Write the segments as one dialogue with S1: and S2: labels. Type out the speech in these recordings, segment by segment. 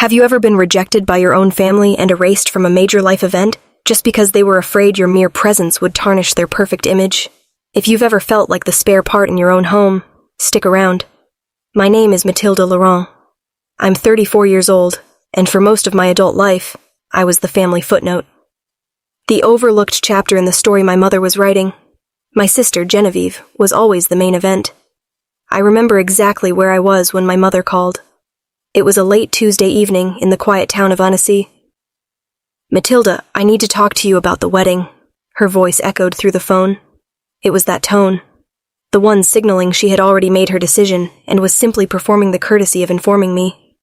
S1: Have you ever been rejected by your own family and erased from a major life event just because they were afraid your mere presence would tarnish their perfect image? If you've ever felt like the spare part in your own home, stick around. My name is Mathilde Laurent. I'm 34 years old, and for most of my adult life, I was the family footnote. The overlooked chapter in the story my mother was writing. My sister, Genevieve, was always the main event. I remember exactly where I was when my mother called. It was a late Tuesday evening in the quiet town of Annecy. "Matilda, I need to talk to you about the wedding." Her voice echoed through the phone. It was that tone, the one signaling she had already made her decision and was simply performing the courtesy of informing me.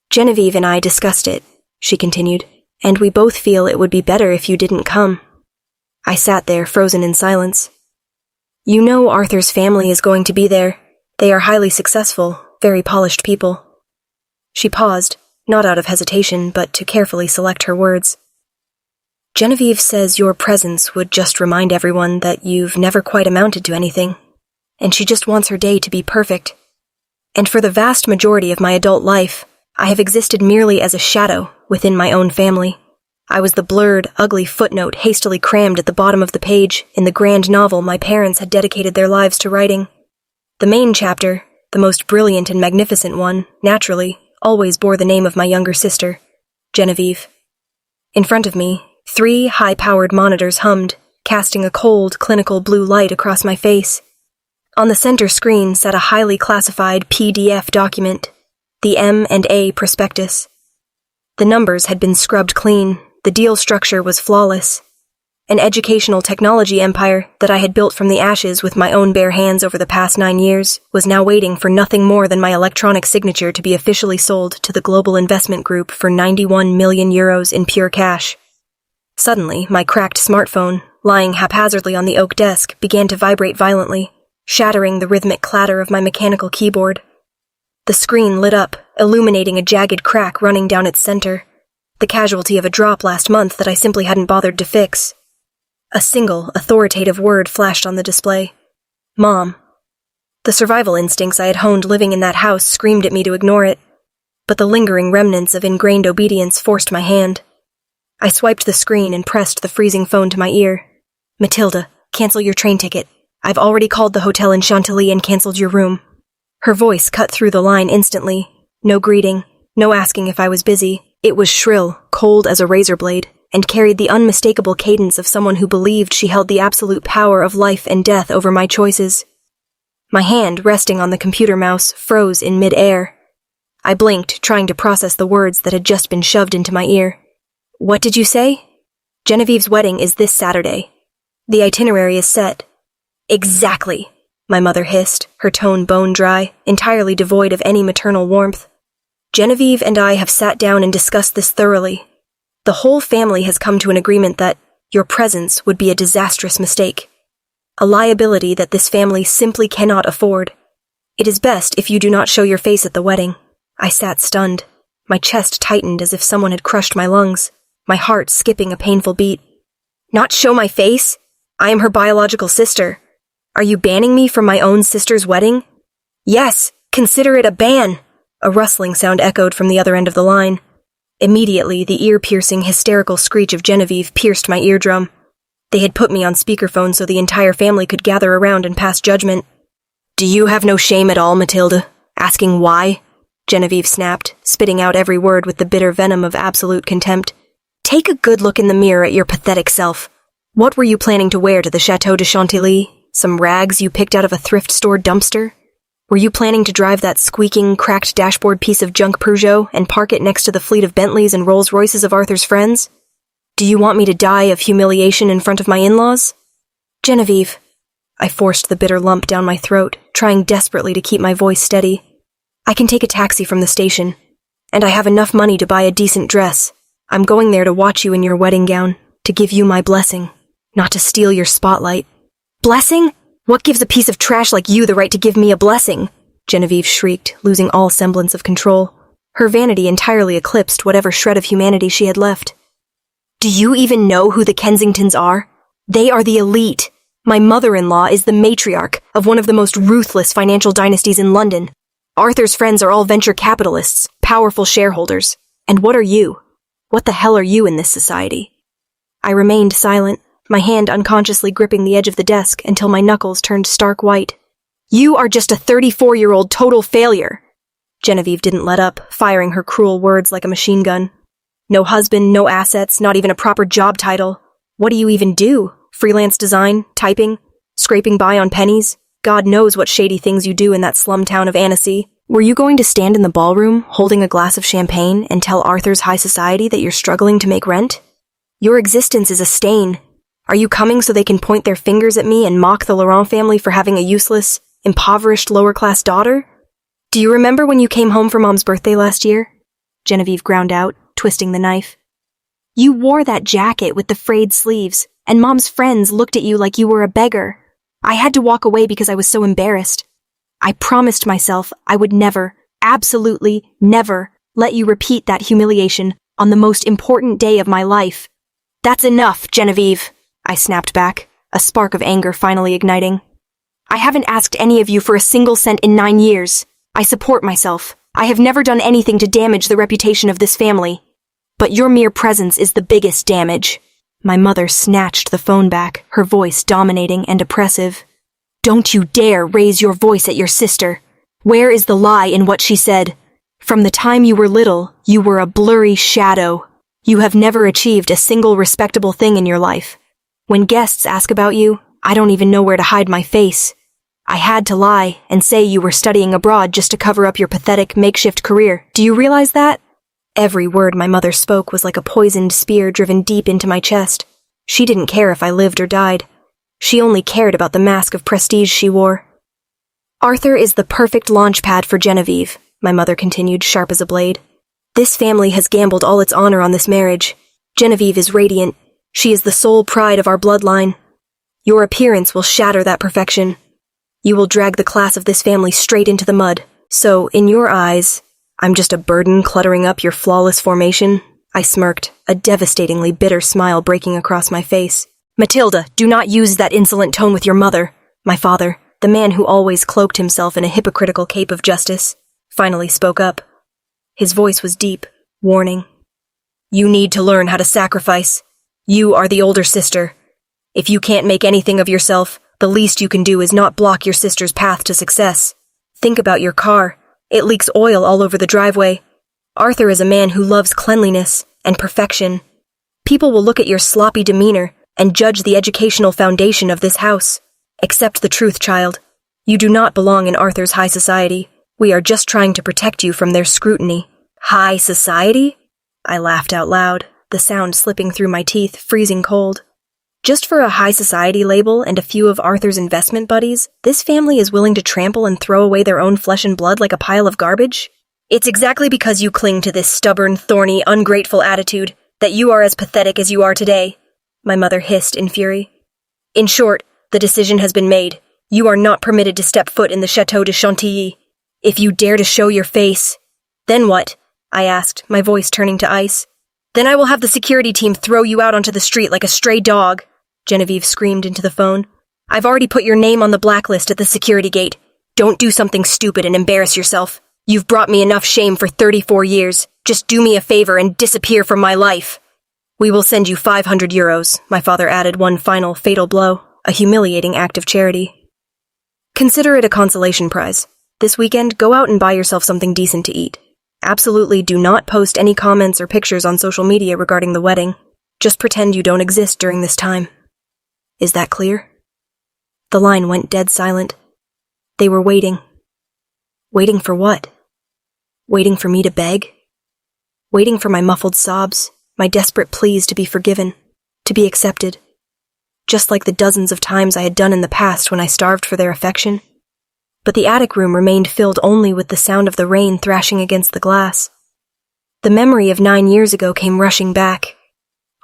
S1: "Genevieve and I discussed it," she continued, "and we both feel it would be better if you didn't come." I sat there, frozen in silence. "You know Arthur's family is going to be there. They are highly successful, very polished people." She paused, not out of hesitation, but to carefully select her words. "Genevieve says your presence would just remind everyone that you've never quite amounted to anything, and she just wants her day to be perfect. And for the vast majority of my adult life, I have existed merely as a shadow within my own family. I was the blurred, ugly footnote hastily crammed at the bottom of the page in the grand novel my parents had dedicated their lives to writing. The main chapter, the most brilliant and magnificent one, naturally, always bore the name of my younger sister, Genevieve. In front of me, 3 high-powered monitors hummed, casting a cold, clinical blue light across my face. On the center screen sat a highly classified PDF document, the M&A prospectus. The numbers had been scrubbed clean, the deal structure was flawless. An educational technology empire that I had built from the ashes with my own bare hands over the past 9 years was now waiting for nothing more than my electronic signature to be officially sold to the global investment group for 91 million euros in pure cash. Suddenly, my cracked smartphone, lying haphazardly on the oak desk, began to vibrate violently, shattering the rhythmic clatter of my mechanical keyboard. The screen lit up, illuminating a jagged crack running down its center, the casualty of a drop last month that I simply hadn't bothered to fix. A single, authoritative word flashed on the display. Mom. The survival instincts I had honed living in that house screamed at me to ignore it, but the lingering remnants of ingrained obedience forced my hand. I swiped the screen and pressed the freezing phone to my ear. "Matilda, cancel your train ticket. I've already called the hotel in Chantilly and canceled your room." Her voice cut through the line instantly. No greeting, no asking if I was busy. It was shrill, cold as a razor blade, and carried the unmistakable cadence of someone who believed she held the absolute power of life and death over my choices. My hand, resting on the computer mouse, froze in mid-air. I blinked, trying to process the words that had just been shoved into my ear. "What did you say?" "Genevieve's wedding is this Saturday. The itinerary is set." "Exactly," my mother hissed, her tone bone-dry, entirely devoid of any maternal warmth. "Genevieve and I have sat down and discussed this thoroughly. The whole family has come to an agreement that your presence would be a disastrous mistake, a liability that this family simply cannot afford. It is best if you do not show your face at the wedding." I sat stunned, my chest tightened as if someone had crushed my lungs, my heart skipping a painful beat. "Not show my face? I am her biological sister. Are you banning me from my own sister's wedding?" "Yes, consider it a ban." A rustling sound echoed from the other end of the line. Immediately, the ear-piercing, hysterical screech of Genevieve pierced my eardrum. They had put me on speakerphone so the entire family could gather around and pass judgment. "Do you have no shame at all, Matilda? Asking why?" Genevieve snapped, spitting out every word with the bitter venom of absolute contempt. "Take a good look in the mirror at your pathetic self. What were you planning to wear to the Chateau de Chantilly? Some rags you picked out of a thrift store dumpster? Were you planning to drive that squeaking, cracked dashboard piece of junk Peugeot and park it next to the fleet of Bentleys and Rolls-Royces of Arthur's friends? Do you want me to die of humiliation in front of my in-laws?" "Genevieve." I forced the bitter lump down my throat, trying desperately to keep my voice steady. "I can take a taxi from the station, and I have enough money to buy a decent dress. I'm going there to watch you in your wedding gown, to give you my blessing, not to steal your spotlight." "Blessing? What gives a piece of trash like you the right to give me a blessing?" Genevieve shrieked, losing all semblance of control. Her vanity entirely eclipsed whatever shred of humanity she had left. "Do you even know who the Kensingtons are? They are the elite. My mother-in-law is the matriarch of one of the most ruthless financial dynasties in London. Arthur's friends are all venture capitalists, powerful shareholders. And what are you? What the hell are you in this society? I remained silent, my hand unconsciously gripping the edge of the desk until my knuckles turned stark white. You are just a 34-year-old total failure. Genevieve didn't let up, firing her cruel words like a machine gun. No husband, no assets, not even a proper job title. What do you even do? Freelance design, typing, scraping by on pennies? God knows what shady things you do in that slum town of Annecy. Were you going to stand in the ballroom, holding a glass of champagne, and tell Arthur's high society that you're struggling to make rent? Your existence is a stain. Are you coming so they can point their fingers at me and mock the Laurent family for having a useless, impoverished lower-class daughter? Do you remember when you came home for Mom's birthday last year? Genevieve ground out, twisting the knife. You wore that jacket with the frayed sleeves, and Mom's friends looked at you like you were a beggar. I had to walk away because I was so embarrassed. I promised myself I would never, absolutely never, let you repeat that humiliation on the most important day of my life. That's enough, Genevieve, I snapped back, a spark of anger finally igniting. I haven't asked any of you for a single cent in 9 years. I support myself. I have never done anything to damage the reputation of this family. But your mere presence is the biggest damage. My mother snatched the phone back, her voice dominating and oppressive. Don't you dare raise your voice at your sister. Where is the lie in what she said? From the time you were little, you were a blurry shadow. You have never achieved a single respectable thing in your life. When guests ask about you, I don't even know where to hide my face. I had to lie and say you were studying abroad just to cover up your pathetic makeshift career. Do you realize that? Every word my mother spoke was like a poisoned spear driven deep into my chest. She didn't care if I lived or died. She only cared about the mask of prestige she wore. Arthur is the perfect launch pad for Genevieve, my mother continued, sharp as a blade. This family has gambled all its honor on this marriage. Genevieve is radiant. She is the sole pride of our bloodline. Your appearance will shatter that perfection. You will drag the class of this family straight into the mud. So, in your eyes, I'm just a burden cluttering up your flawless formation? I smirked, a devastatingly bitter smile breaking across my face. Matilda, do not use that insolent tone with your mother. My father, the man who always cloaked himself in a hypocritical cape of justice, finally spoke up. His voice was deep, warning. You need to learn how to sacrifice. You are the older sister. If you can't make anything of yourself, the least you can do is not block your sister's path to success. Think about your car. It leaks oil all over the driveway. Arthur is a man who loves cleanliness and perfection. People will look at your sloppy demeanor and judge the educational foundation of this house. Accept the truth, child. You do not belong in Arthur's high society. We are just trying to protect you from their scrutiny. High society? I laughed out loud, the sound slipping through my teeth, freezing cold. Just for a high society label and a few of Arthur's investment buddies, this family is willing to trample and throw away their own flesh and blood like a pile of garbage? It's exactly because you cling to this stubborn, thorny, ungrateful attitude that you are as pathetic as you are today, my mother hissed in fury. In short, the decision has been made. You are not permitted to step foot in the Chateau de Chantilly. If you dare to show your face... Then what? I asked, my voice turning to ice. Then I will have the security team throw you out onto the street like a stray dog, Genevieve screamed into the phone. I've already put your name on the blacklist at the security gate. Don't do something stupid and embarrass yourself. You've brought me enough shame for 34 years. Just do me a favor and disappear from my life. We will send you 500 euros, my father added one final fatal blow, a humiliating act of charity. Consider it a consolation prize. This weekend, go out and buy yourself something decent to eat. Absolutely do not post any comments or pictures on social media regarding the wedding. Just pretend you don't exist during this time. Is that clear? The line went dead silent. They were waiting. Waiting for what? Waiting for me to beg? Waiting for my muffled sobs, my desperate pleas to be forgiven, to be accepted. Just like the dozens of times I had done in the past when I starved for their affection. But the attic room remained filled only with the sound of the rain thrashing against the glass. The memory of 9 years ago came rushing back.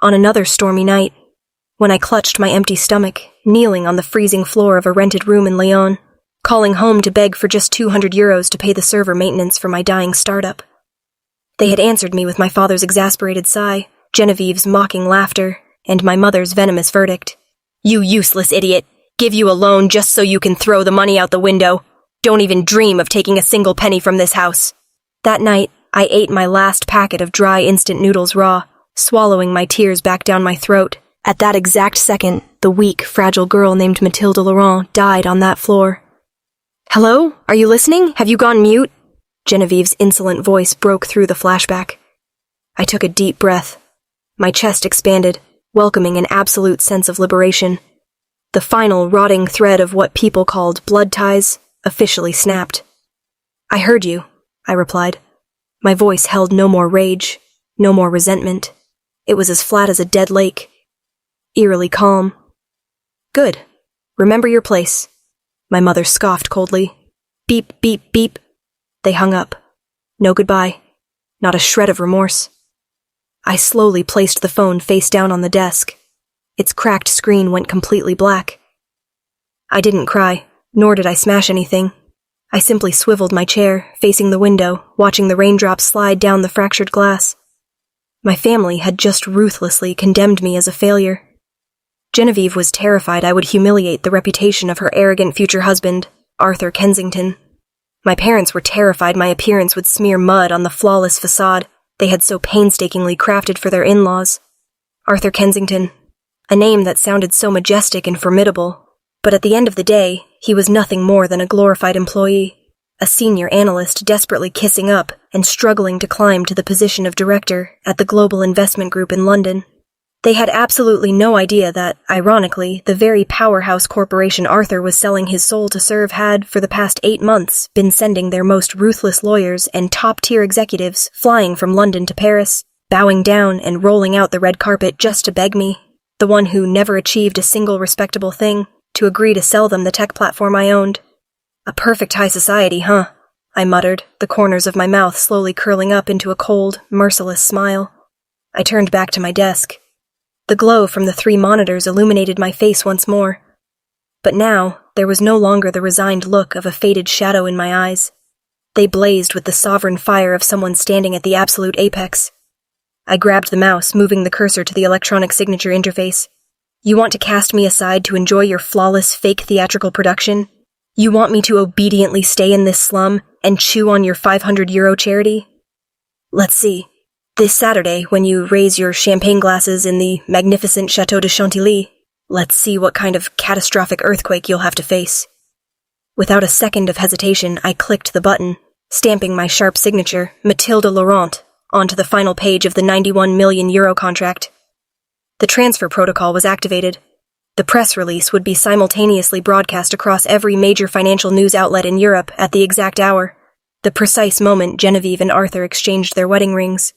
S1: On another stormy night, when I clutched my empty stomach, kneeling on the freezing floor of a rented room in Lyon, calling home to beg for just 200 euros to pay the server maintenance for my dying startup. They had answered me with my father's exasperated sigh, Genevieve's mocking laughter, and my mother's venomous verdict. You useless idiot! Give you a loan just so you can throw the money out the window. Don't even dream of taking a single penny from this house. That night, I ate my last packet of dry instant noodles raw, swallowing my tears back down my throat. At that exact second, the weak, fragile girl named Mathilde Laurent died on that floor. "Hello? Are you listening? Have you gone mute?" Genevieve's insolent voice broke through the flashback. I took a deep breath. My chest expanded, welcoming an absolute sense of liberation. The final rotting thread of what people called blood ties officially snapped. "I heard you," I replied. My voice held no more rage, no more resentment. It was as flat as a dead lake. Eerily calm. "Good. Remember your place," my mother scoffed coldly. Beep, beep, beep. They hung up. No goodbye. Not a shred of remorse. I slowly placed the phone face down on the desk. Its cracked screen went completely black. I didn't cry, nor did I smash anything. I simply swiveled my chair, facing the window, watching the raindrops slide down the fractured glass. My family had just ruthlessly condemned me as a failure. Genevieve was terrified I would humiliate the reputation of her arrogant future husband, Arthur Kensington. My parents were terrified my appearance would smear mud on the flawless facade they had so painstakingly crafted for their in-laws. Arthur Kensington, a name that sounded so majestic and formidable, but at the end of the day, he was nothing more than a glorified employee, a senior analyst desperately kissing up and struggling to climb to the position of director at the global investment group in London. They had absolutely no idea that, ironically, the very powerhouse corporation Arthur was selling his soul to serve had, for the past 8 months, been sending their most ruthless lawyers and top-tier executives flying from London to Paris, bowing down and rolling out the red carpet just to beg me, the one who never achieved a single respectable thing, to agree to sell them the tech platform I owned. A perfect high society, huh? I muttered, the corners of my mouth slowly curling up into a cold, merciless smile. I turned back to my desk. The glow from the 3 monitors illuminated my face once more. But now, there was no longer the resigned look of a faded shadow in my eyes. They blazed with the sovereign fire of someone standing at the absolute apex. I grabbed the mouse, moving the cursor to the electronic signature interface. "You want to cast me aside to enjoy your flawless fake theatrical production? You want me to obediently stay in this slum and chew on your €500 charity? Let's see. This Saturday, when you raise your champagne glasses in the magnificent Chateau de Chantilly, let's see what kind of catastrophic earthquake you'll have to face." Without a second of hesitation, I clicked the button, stamping my sharp signature, Mathilde Laurent, onto the final page of the €91 million contract. The transfer protocol was activated. The press release would be simultaneously broadcast across every major financial news outlet in Europe at the exact hour, the precise moment Genevieve and Arthur exchanged their wedding rings.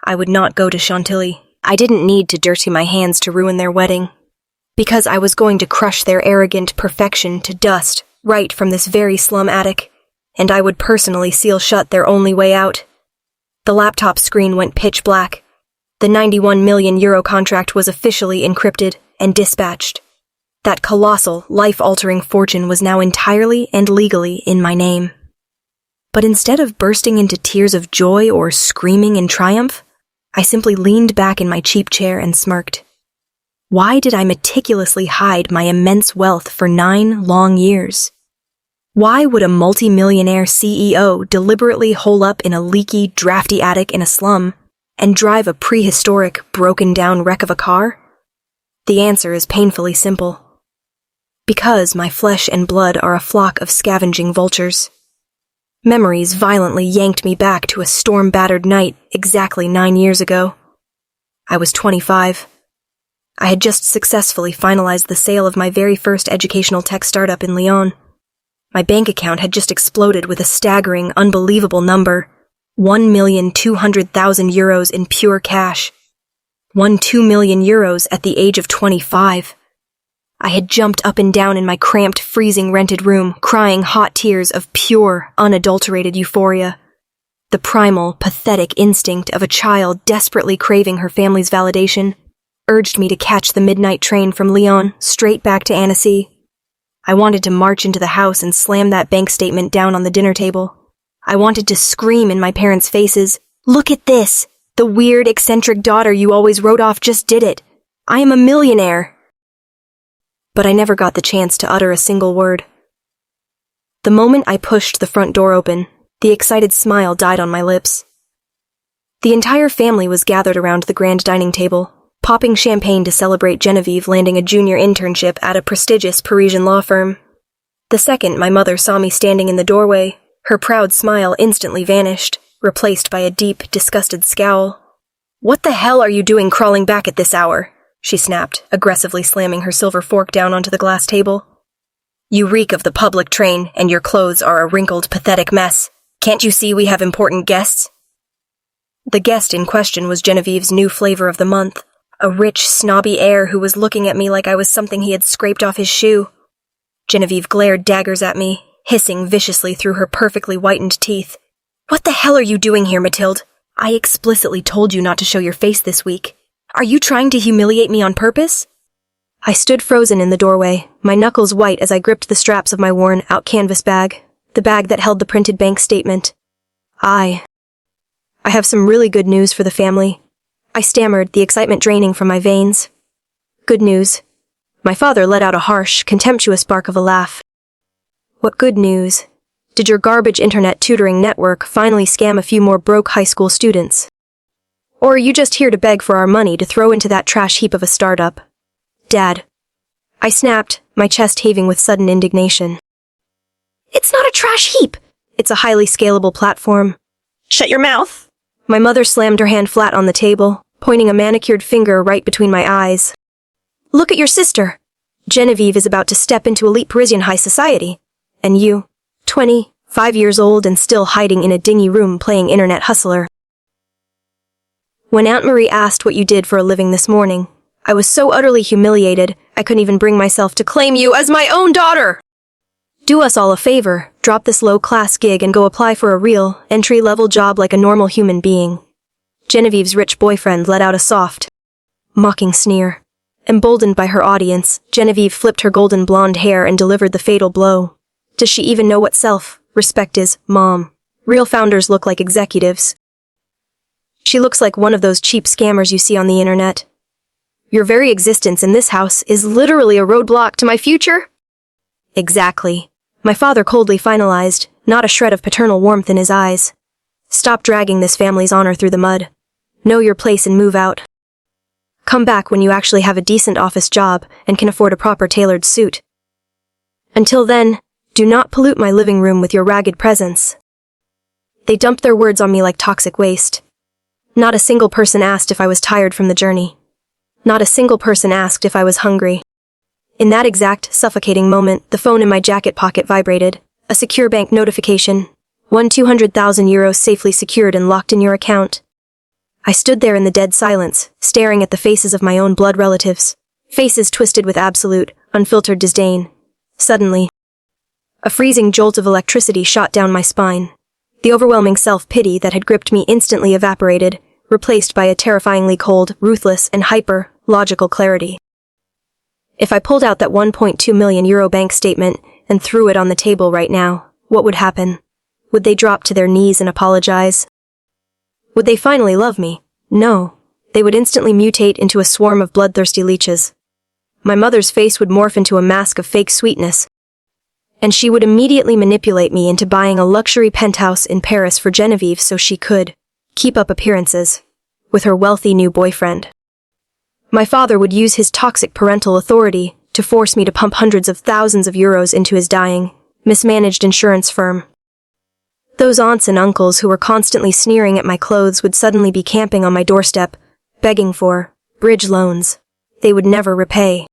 S1: I would not go to Chantilly. I didn't need to dirty my hands to ruin their wedding, because I was going to crush their arrogant perfection to dust right from this very slum attic, and I would personally seal shut their only way out. The laptop screen went pitch black. The €91 million contract was officially encrypted and dispatched. That colossal, life-altering fortune was now entirely and legally in my name. But instead of bursting into tears of joy or screaming in triumph, I simply leaned back in my cheap chair and smirked. Why did I meticulously hide my immense wealth for 9 long years? Why would a multi-millionaire CEO deliberately hole up in a leaky, drafty attic in a slum and drive a prehistoric, broken-down wreck of a car? The answer is painfully simple. Because my flesh and blood are a flock of scavenging vultures. Memories violently yanked me back to a storm-battered night exactly 9 years ago. I was 25. I had just successfully finalized the sale of my very first educational tech startup in Lyon. My bank account had just exploded with a staggering, unbelievable number, €1,200,000 in pure cash. Won €2 million at the age of 25. I had jumped up and down in my cramped, freezing rented room, crying hot tears of pure, unadulterated euphoria. The primal, pathetic instinct of a child desperately craving her family's validation urged me to catch the midnight train from Lyon straight back to Annecy. I wanted to march into the house and slam that bank statement down on the dinner table. I wanted to scream in my parents' faces, "Look at this! The weird, eccentric daughter you always wrote off just did it! I am a millionaire!" But I never got the chance to utter a single word. The moment I pushed the front door open, the excited smile died on my lips, The entire family was gathered around the grand dining table, popping champagne to celebrate Genevieve landing a junior internship at a prestigious Parisian law firm. The second my mother saw me standing in the doorway, her proud smile instantly vanished, replaced by a deep, disgusted scowl. "What the hell are you doing crawling back at this hour?" she snapped, aggressively slamming her silver fork down onto the glass table. "You reek of the public train, and your clothes are a wrinkled, pathetic mess. Can't you see we have important guests?" The guest in question was Genevieve's new flavor of the month, a rich, snobby heir who was looking at me like I was something he had scraped off his shoe. Genevieve glared daggers at me, hissing viciously through her perfectly whitened teeth. "What the hell are you doing here, Mathilde? I explicitly told you not to show your face this week. Are you trying to humiliate me on purpose?" I stood frozen in the doorway, my knuckles white as I gripped the straps of my worn-out canvas bag, the bag that held the printed bank statement. I have some really good news for the family. I stammered, the excitement draining from my veins. "Good news." My father let out a harsh, contemptuous bark of a laugh. "What good news? Did your garbage internet tutoring network finally scam a few more broke high school students? Or are you just here to beg for our money to throw into that trash heap of a startup?" "Dad." I snapped, my chest heaving with sudden indignation. "It's not a trash heap. It's a highly scalable platform."
S2: "Shut your mouth!"
S1: My mother slammed her hand flat on the table, pointing a manicured finger right between my eyes. "Look at your sister. Genevieve is about to step into elite Parisian high society. And you, 25 years old and still hiding in a dingy room playing internet hustler." When Aunt Marie asked what you did for a living this morning, I was so utterly humiliated, I couldn't even bring myself to claim you as my own daughter! "Do us all a favor, drop this low-class gig and go apply for a real, entry-level job like a normal human being." Genevieve's rich boyfriend let out a soft, mocking sneer. Emboldened by her audience, Genevieve flipped her golden blonde hair and delivered the fatal blow. Does she even know what self-respect is, Mom? Real founders look like executives. She looks like one of those cheap scammers you see on the internet. Your very existence in this house is literally a roadblock to my future? Exactly. My father coldly finalized, not a shred of paternal warmth in his eyes. Stop dragging this family's honor through the mud. Know your place and move out. Come back when you actually have a decent office job and can afford a proper tailored suit. Until then, do not pollute my living room with your ragged presence. They dumped their words on me like toxic waste. Not a single person asked if I was tired from the journey. Not a single person asked if I was hungry. In that exact, suffocating moment, the phone in my jacket pocket vibrated. A secure bank notification. 200,000 euros safely secured and locked in your account. I stood there in the dead silence, staring at the faces of my own blood relatives. Faces twisted with absolute, unfiltered disdain. Suddenly, a freezing jolt of electricity shot down my spine. The overwhelming self-pity that had gripped me instantly evaporated, replaced by a terrifyingly cold, ruthless, and hyper-logical clarity. If I pulled out that 1.2 million euro bank statement and threw it on the table right now, what would happen? Would they drop to their knees and apologize? Would they finally love me? No. They would instantly mutate into a swarm of bloodthirsty leeches. My mother's face would morph into a mask of fake sweetness, and she would immediately manipulate me into buying a luxury penthouse in Paris for Genevieve so she could keep up appearances with her wealthy new boyfriend. My father would use his toxic parental authority to force me to pump hundreds of thousands of euros into his dying, mismanaged insurance firm. Those aunts and uncles who were constantly sneering at my clothes would suddenly be camping on my doorstep, begging for bridge loans they would never repay.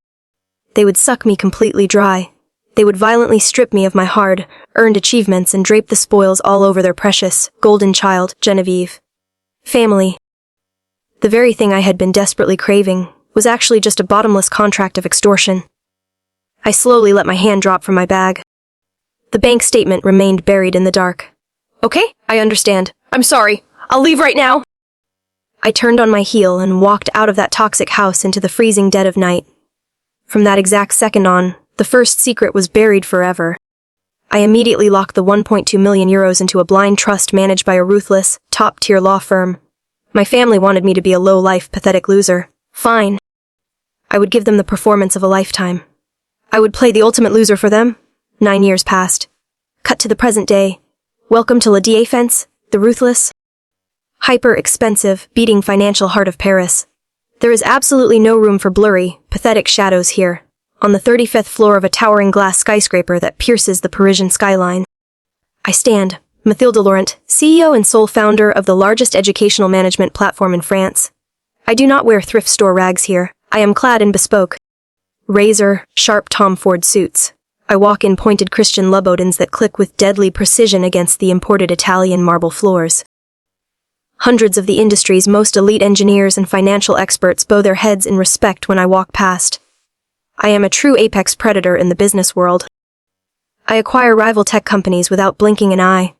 S1: They would suck me completely dry. They would violently strip me of my hard-earned achievements and drape the spoils all over their precious, golden child, Genevieve. Family. The very thing I had been desperately craving was actually just a bottomless contract of extortion. I slowly let my hand drop from my bag. The bank statement remained buried in the dark. Okay, I understand. I'm sorry. I'll leave right now. I turned on my heel and walked out of that toxic house into the freezing dead of night. From that exact second on, the first secret was buried forever. I immediately locked the 1.2 million euros into a blind trust managed by a ruthless, top-tier law firm. My family wanted me to be a low-life, pathetic loser. Fine. I would give them the performance of a lifetime. I would play the ultimate loser for them. 9 years passed. Cut to the present day. Welcome to La Défense, the ruthless, Hyper-expensive, beating financial heart of Paris. There is absolutely no room for blurry, pathetic shadows here, on the 35th floor of a towering glass skyscraper that pierces the Parisian skyline. I stand, Mathilde Laurent, CEO and sole founder of the largest educational management platform in France. I do not wear thrift store rags here. I am clad in bespoke, razor, sharp Tom Ford suits. I walk in pointed Christian Louboutins that click with deadly precision against the imported Italian marble floors. Hundreds of the industry's most elite engineers and financial experts bow their heads in respect when I walk past. I am a true apex predator in the business world. I acquire rival tech companies without blinking an eye.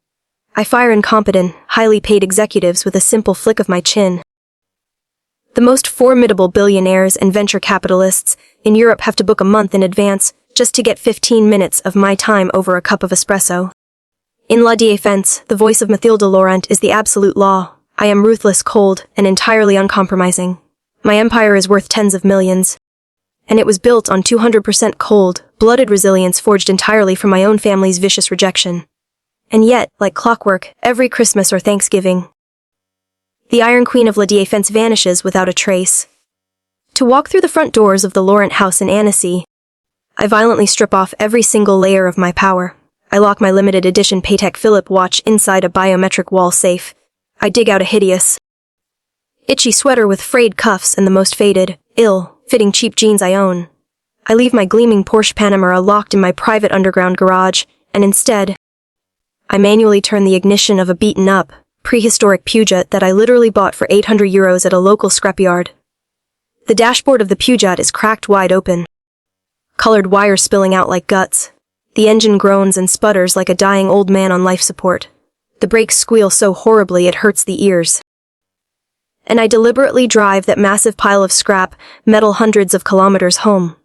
S1: I fire incompetent, highly paid executives with a simple flick of my chin. The most formidable billionaires and venture capitalists in Europe have to book a month in advance just to get 15 minutes of my time over a cup of espresso. In La Défense, the voice of Mathilde Laurent is the absolute law. I am ruthless, cold, and entirely uncompromising. My empire is worth tens of millions. And it was built on 200% cold-blooded resilience forged entirely from my own family's vicious rejection. And yet, like clockwork, every Christmas or Thanksgiving, the Iron Queen of La Défense vanishes without a trace. To walk through the front doors of the Laurent house in Annecy, I violently strip off every single layer of my power. I lock my limited edition Patek Philippe watch inside a biometric wall safe. I dig out a hideous, itchy sweater with frayed cuffs and the most faded, ill-fitting cheap jeans I own. I leave my gleaming Porsche Panamera locked in my private underground garage, and instead, I manually turn the ignition of a beaten-up, prehistoric Peugeot that I literally bought for €800 at a local scrapyard. The dashboard of the Peugeot is cracked wide open, colored wires spilling out like guts. The engine groans and sputters like a dying old man on life support. The brakes squeal so horribly it hurts the ears. And I deliberately drive that massive pile of scrap metal hundreds of kilometers home,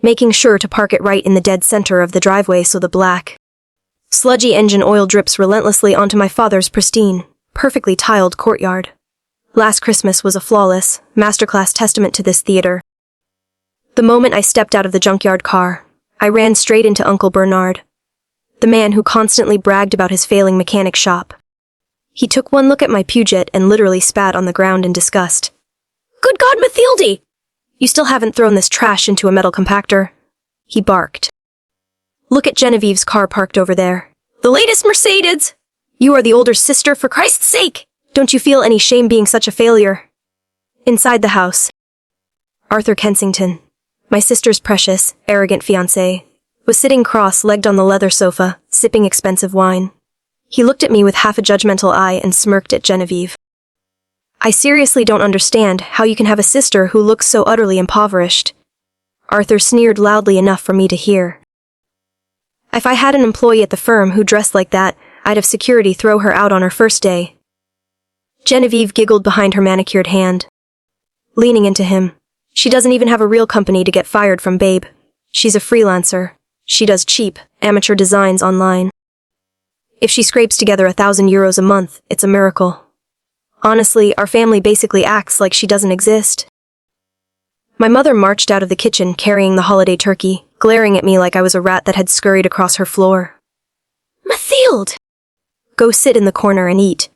S1: making sure to park it right in the dead center of the driveway so the black, sludgy engine oil drips relentlessly onto my father's pristine, perfectly tiled courtyard. Last Christmas was a flawless, masterclass testament to this theater. The moment I stepped out of the junkyard car, I ran straight into Uncle Bernard, the man who constantly bragged about his failing mechanic shop. He took one look at my Peugeot and literally spat on the ground in disgust. "Good God, Mathilde! You still haven't thrown this trash into a metal compactor," he barked. "Look at Genevieve's car parked over there. The latest Mercedes! You are the older sister, for Christ's sake! Don't you feel any shame being such a failure?" Inside the house, Arthur Kensington, my sister's precious, arrogant fiancé, was sitting cross-legged on the leather sofa, sipping expensive wine. He looked at me with half a judgmental eye and smirked at Genevieve. "I seriously don't understand how you can have a sister who looks so utterly impoverished." Arthur sneered loudly enough for me to hear. "If I had an employee at the firm who dressed like that, I'd have security throw her out on her first day." Genevieve giggled behind her manicured hand, leaning into him. "She doesn't even have a real company to get fired from, babe. She's a freelancer. She does cheap, amateur designs online. If she scrapes together €1,000 a month, it's a miracle. Honestly, our family basically acts like she doesn't exist." My mother marched out of the kitchen carrying the holiday turkey, glaring at me like I was a rat that had scurried across her floor. "Mathilde! Go sit in the corner and eat.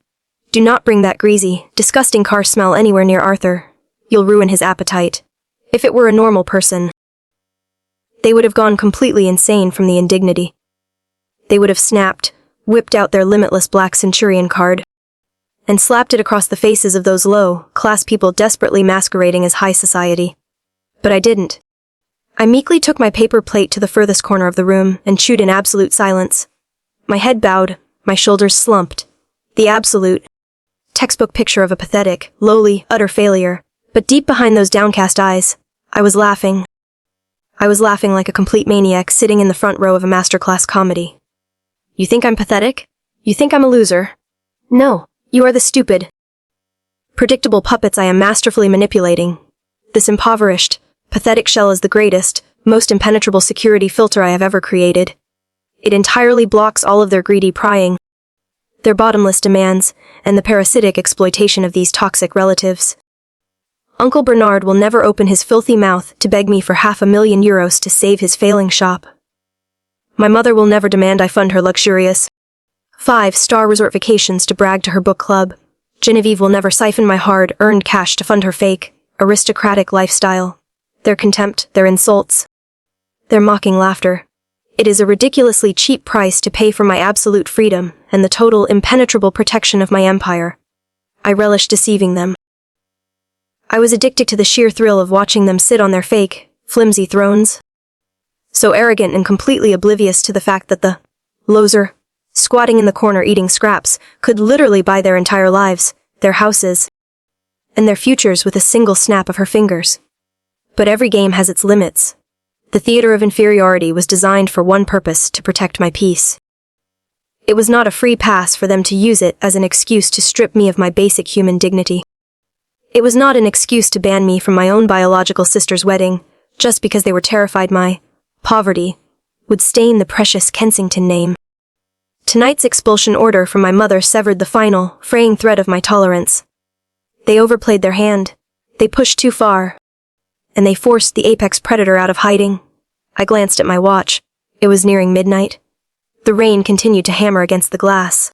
S1: Do not bring that greasy, disgusting car smell anywhere near Arthur. You'll ruin his appetite." If it were a normal person, they would have gone completely insane from the indignity. They would have snapped, whipped out their limitless black centurion card, and slapped it across the faces of those low-class people desperately masquerading as high society. But I didn't. I meekly took my paper plate to the furthest corner of the room and chewed in absolute silence. My head bowed, my shoulders slumped. The absolute, textbook picture of a pathetic, lowly, utter failure. But deep behind those downcast eyes, I was laughing. I was laughing like a complete maniac sitting in the front row of a masterclass comedy. You think I'm pathetic? You think I'm a loser? No, you are the stupid, predictable puppets I am masterfully manipulating. This impoverished, pathetic shell is the greatest, most impenetrable security filter I have ever created. It entirely blocks all of their greedy prying, their bottomless demands, and the parasitic exploitation of these toxic relatives. Uncle Bernard will never open his filthy mouth to beg me for €500,000 to save his failing shop. My mother will never demand I fund her luxurious 5-star resort vacations to brag to her book club. Genevieve will never siphon my hard-earned cash to fund her fake, aristocratic lifestyle. Their contempt, their insults, their mocking laughter. It is a ridiculously cheap price to pay for my absolute freedom and the total impenetrable protection of my empire. I relish deceiving them. I was addicted to the sheer thrill of watching them sit on their fake, flimsy thrones. So arrogant and completely oblivious to the fact that the loser, squatting in the corner eating scraps, could literally buy their entire lives, their houses, and their futures with a single snap of her fingers. But every game has its limits. The theater of inferiority was designed for one purpose: to protect my peace. It was not a free pass for them to use it as an excuse to strip me of my basic human dignity. It was not an excuse to ban me from my own biological sister's wedding, just because they were terrified my poverty would stain the precious Kensington name. Tonight's expulsion order from my mother severed the final, fraying thread of my tolerance. They overplayed their hand. They pushed too far. And they forced the apex predator out of hiding. I glanced at my watch. It was nearing midnight. The rain continued to hammer against the glass.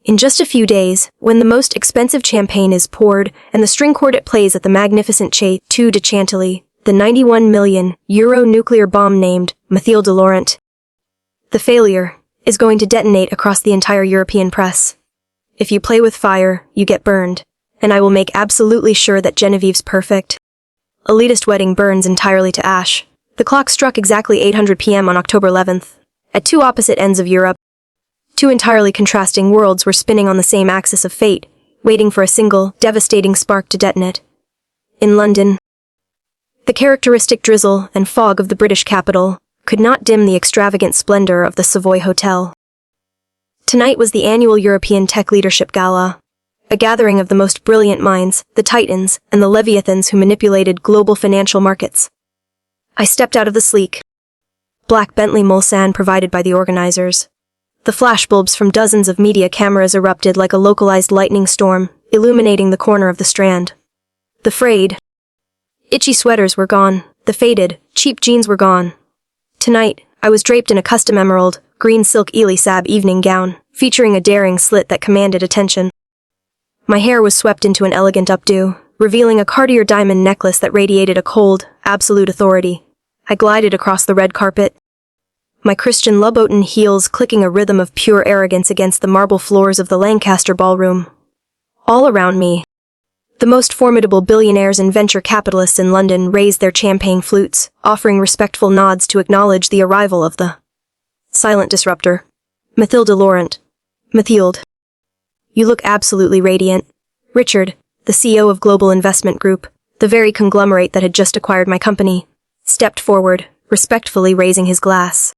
S1: In just a few days, when the most expensive champagne is poured and the string quartet plays at the magnificent Château de Chantilly, the 91 million euro nuclear bomb named Mathilde de Laurent, the failure, is going to detonate across the entire European press. If you play with fire, you get burned, and I will make absolutely sure that Genevieve's perfect, elitist wedding burns entirely to ash. The clock struck exactly 800 p.m. on October 11th. At two opposite ends of Europe, two entirely contrasting worlds were spinning on the same axis of fate, waiting for a single, devastating spark to detonate. In London, the characteristic drizzle and fog of the British capital could not dim the extravagant splendor of the Savoy Hotel. Tonight was the annual European Tech Leadership Gala, a gathering of the most brilliant minds, the titans, and the leviathans who manipulated global financial markets. I stepped out of the sleek, black Bentley Mulsanne provided by the organizers. The flashbulbs from dozens of media cameras erupted like a localized lightning storm, illuminating the corner of the Strand. The frayed, itchy sweaters were gone. The faded, cheap jeans were gone. Tonight, I was draped in a custom emerald, green silk Elisab evening gown, featuring a daring slit that commanded attention. My hair was swept into an elegant updo, revealing a Cartier diamond necklace that radiated a cold, absolute authority. I glided across the red carpet, my Christian Louboutin heels clicking a rhythm of pure arrogance against the marble floors of the Lancaster ballroom. All around me, the most formidable billionaires and venture capitalists in London raised their champagne flutes, offering respectful nods to acknowledge the arrival of the silent disruptor, Mathilde de Laurent. Mathilde, you look absolutely radiant. Richard, the CEO of Global Investment Group, the very conglomerate that had just acquired my company, stepped forward, respectfully raising his glass.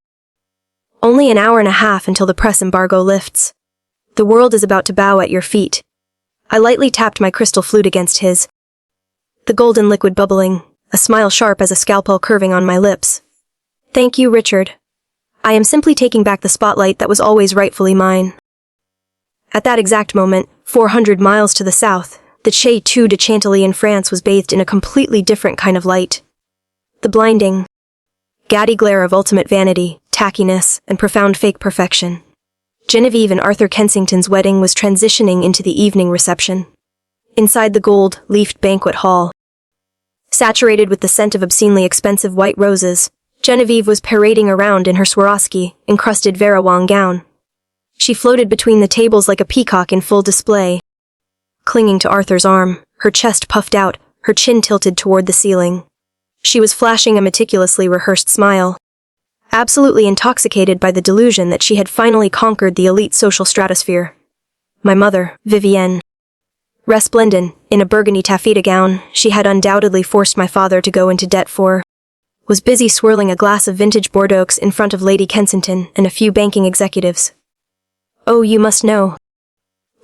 S1: Only an hour and a half until the press embargo lifts. The world is about to bow at your feet. I lightly tapped my crystal flute against his, the golden liquid bubbling, a smile sharp as a scalpel curving on my lips. Thank you, Richard. I am simply taking back the spotlight that was always rightfully mine. At that exact moment, 400 miles to the south, the Château de Chantilly in France was bathed in a completely different kind of light. The blinding, gaudy glare of ultimate vanity, tackiness, and profound fake perfection. Genevieve and Arthur Kensington's wedding was transitioning into the evening reception. Inside the gold-leafed banquet hall, saturated with the scent of obscenely expensive white roses, Genevieve was parading around in her Swarovski-encrusted Varawang gown. She floated between the tables like a peacock in full display, clinging to Arthur's arm, her chest puffed out, her chin tilted toward the ceiling. She was flashing a meticulously rehearsed smile, absolutely intoxicated by the delusion that she had finally conquered the elite social stratosphere. My mother, Vivienne, resplendent, in a burgundy taffeta gown she had undoubtedly forced my father to go into debt for, was busy swirling a glass of vintage Bordeaux in front of Lady Kensington and a few banking executives. Oh, you must know.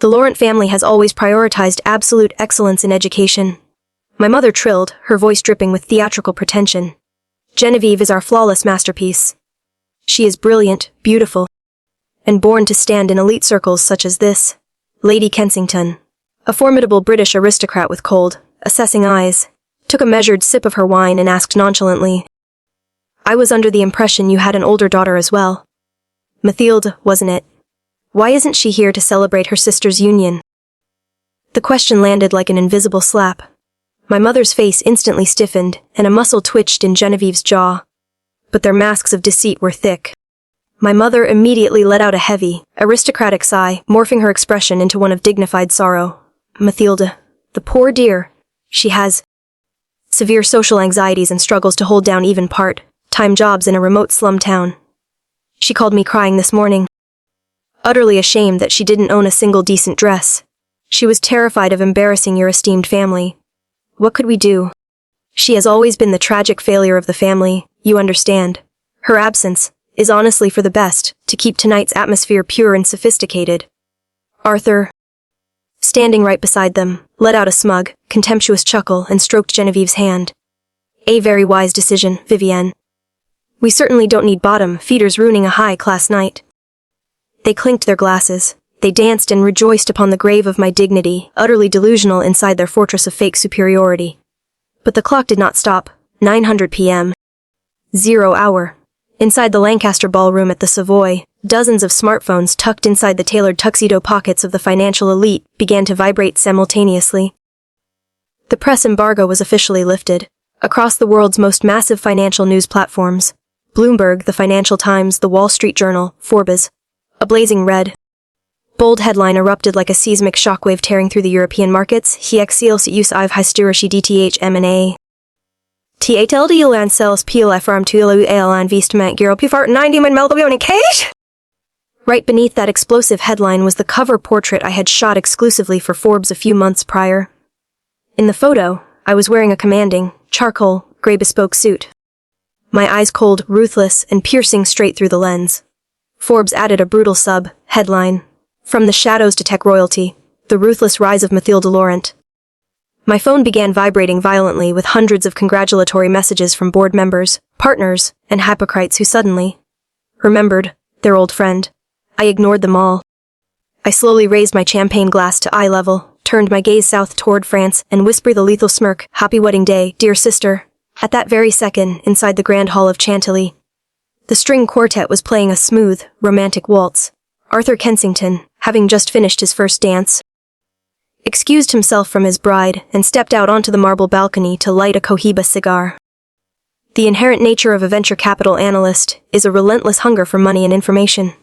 S1: The Laurent family has always prioritized absolute excellence in education. My mother trilled, her voice dripping with theatrical pretension. Genevieve is our flawless masterpiece. She is brilliant, beautiful, and born to stand in elite circles such as this. Lady Kensington, a formidable British aristocrat with cold, assessing eyes, took a measured sip of her wine and asked nonchalantly, I was under the impression you had an older daughter as well. Mathilde, wasn't it? Why isn't she here to celebrate her sister's union? The question landed like an invisible slap. My mother's face instantly stiffened, and a muscle twitched in Genevieve's jaw. But their masks of deceit were thick. My mother immediately let out a heavy, aristocratic sigh, morphing her expression into one of dignified sorrow. Mathilde, the poor dear, she has severe social anxieties and struggles to hold down even part-time jobs in a remote slum town. She called me crying this morning, utterly ashamed that she didn't own a single decent dress. She was terrified of embarrassing your esteemed family. What could we do? She has always been the tragic failure of the family, you understand. Her absence is honestly for the best, to keep tonight's atmosphere pure and sophisticated. Arthur, standing right beside them, let out a smug, contemptuous chuckle and stroked Genevieve's hand. A very wise decision, Vivienne. We certainly don't need bottom feeders ruining a high-class night. They clinked their glasses. They danced and rejoiced upon the grave of my dignity, utterly delusional inside their fortress of fake superiority. But the clock did not stop. 900 p.m. 0 hour. Inside the Lancaster ballroom at the Savoy, dozens of smartphones tucked inside the tailored tuxedo pockets of the financial elite began to vibrate simultaneously. The press embargo was officially lifted. Across the world's most massive financial news platforms, Bloomberg, the Financial Times, the Wall Street Journal, Forbes, a blazing red, bold headline erupted like a seismic shockwave tearing through the European markets. He exils us av hysterische DTH M&A. Telde Jolan sells PLF arm to Elan Vistament Giro Pifart 90 man Meldovioni Cage? Right beneath that explosive headline was the cover portrait I had shot exclusively for Forbes a few months prior. In the photo, I was wearing a commanding, charcoal, gray bespoke suit. My eyes cold, ruthless, and piercing straight through the lens. Forbes added a brutal sub-headline. From the shadows to tech royalty, the ruthless rise of Mathilde Laurent. My phone began vibrating violently with hundreds of congratulatory messages from board members, partners, and hypocrites who suddenly remembered their old friend. I ignored them all. I slowly raised my champagne glass to eye level, turned my gaze south toward France, and whispered the lethal smirk, "Happy wedding day, dear sister." At that very second, inside the grand hall of Chantilly, the string quartet was playing a smooth, romantic waltz. Arthur Kensington, having just finished his first dance, excused himself from his bride and stepped out onto the marble balcony to light a Cohiba cigar. The inherent nature of a venture capital analyst is a relentless hunger for money and information.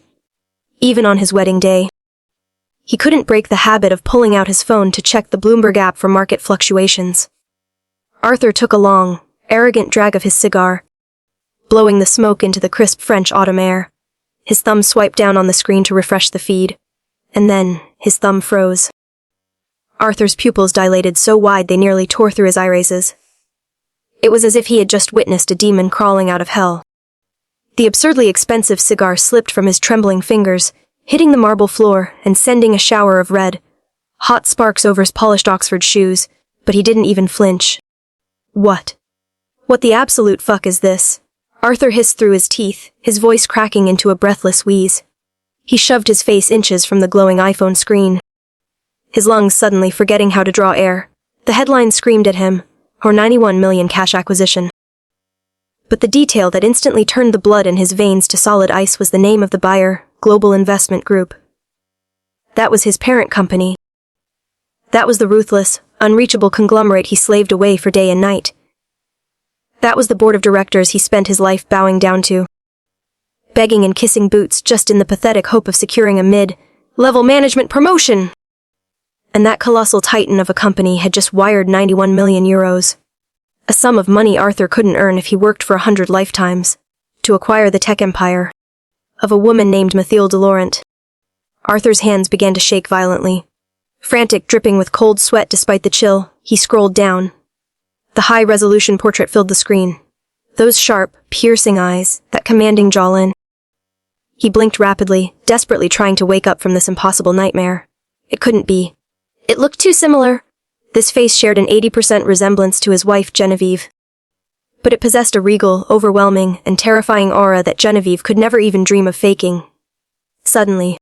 S1: Even on his wedding day, he couldn't break the habit of pulling out his phone to check the Bloomberg app for market fluctuations. Arthur took a long, arrogant drag of his cigar, blowing the smoke into the crisp French autumn air. His thumb swiped down on the screen to refresh the feed, and then his thumb froze. Arthur's pupils dilated so wide they nearly tore through his irises. It was as if he had just witnessed a demon crawling out of hell. The absurdly expensive cigar slipped from his trembling fingers, hitting the marble floor and sending a shower of red, hot sparks over his polished Oxford shoes, but he didn't even flinch. What the absolute fuck is this? Arthur hissed through his teeth, his voice cracking into a breathless wheeze. He shoved his face inches from the glowing iPhone screen, his lungs suddenly forgetting how to draw air. The headline screamed at him, or 91 million cash acquisition. But the detail that instantly turned the blood in his veins to solid ice was the name of the buyer, Global Investment Group. That was his parent company. That was the ruthless, unreachable conglomerate he slaved away for day and night. That was the board of directors he spent his life bowing down to, begging and kissing boots just in the pathetic hope of securing a mid-level management promotion. And that colossal titan of a company had just wired 91 million euros. A sum of money Arthur couldn't earn if he worked for 100 lifetimes, to acquire the tech empire of a woman named Mathilde Laurent. Arthur's hands began to shake violently. Frantic, dripping with cold sweat despite the chill, he scrolled down. The high-resolution portrait filled the screen. Those sharp, piercing eyes, that commanding jawline. He blinked rapidly, desperately trying to wake up from this impossible nightmare. It couldn't be. It looked too similar. This face shared an 80% resemblance to his wife, Genevieve. But it possessed a regal, overwhelming, and terrifying aura that Genevieve could never even dream of faking. Suddenly,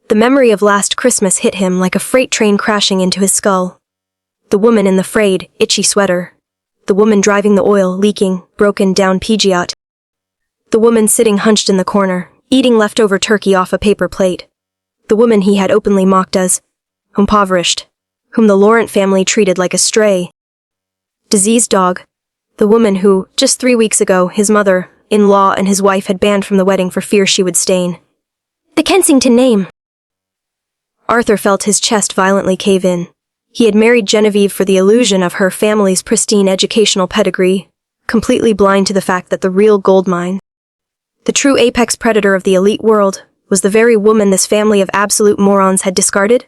S1: the memory of last Christmas hit him like a freight train crashing into his skull. The woman in the frayed, itchy sweater. The woman driving the oil-leaking, broken-down Peugeot. The woman sitting hunched in the corner, eating leftover turkey off a paper plate. The woman he had openly mocked as impoverished, whom the Laurent family treated like a stray. Diseased dog. The woman who, just 3 weeks ago, his mother-in-law and his wife had banned from the wedding for fear she would stain the Kensington name. Arthur felt his chest violently cave in. He had married Genevieve for the illusion of her family's pristine educational pedigree, completely blind to the fact that the real goldmine, the true apex predator of the elite world, was the very woman this family of absolute morons had discarded.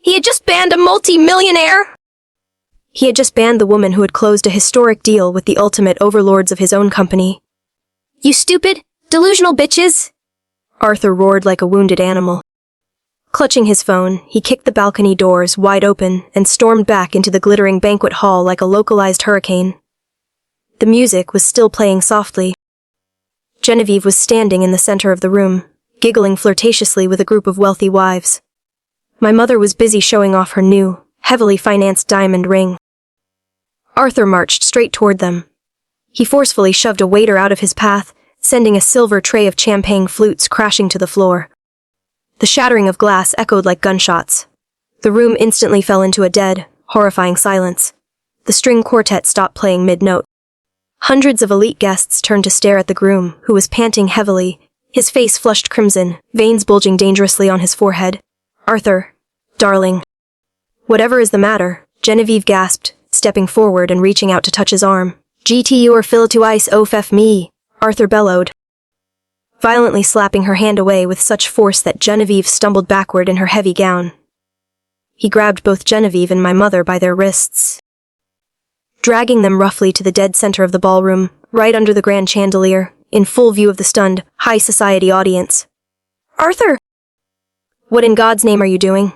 S1: He had just banned a multi-millionaire! He had just banned the woman who had closed a historic deal with the ultimate overlords of his own company. You stupid, delusional bitches! Arthur roared like a wounded animal. Clutching his phone, he kicked the balcony doors wide open and stormed back into the glittering banquet hall like a localized hurricane. The music was still playing softly. Genevieve was standing in the center of the room, giggling flirtatiously with a group of wealthy wives. My mother was busy showing off her new, heavily financed diamond ring. Arthur marched straight toward them. He forcefully shoved a waiter out of his path, sending a silver tray of champagne flutes crashing to the floor. The shattering of glass echoed like gunshots. The room instantly fell into a dead, horrifying silence. The string quartet stopped playing mid-note. Hundreds of elite guests turned to stare at the groom, who was panting heavily, his face flushed crimson, veins bulging dangerously on his forehead. Arthur, darling. Whatever is the matter, Genevieve gasped, stepping forward and reaching out to touch his arm. GTU or fill to ice off me, Arthur bellowed, violently slapping her hand away with such force that Genevieve stumbled backward in her heavy gown. He grabbed both Genevieve and my mother by their wrists, dragging them roughly to the dead center of the ballroom, right under the grand chandelier, in full view of the stunned, high society audience. Arthur! What in God's name are you doing?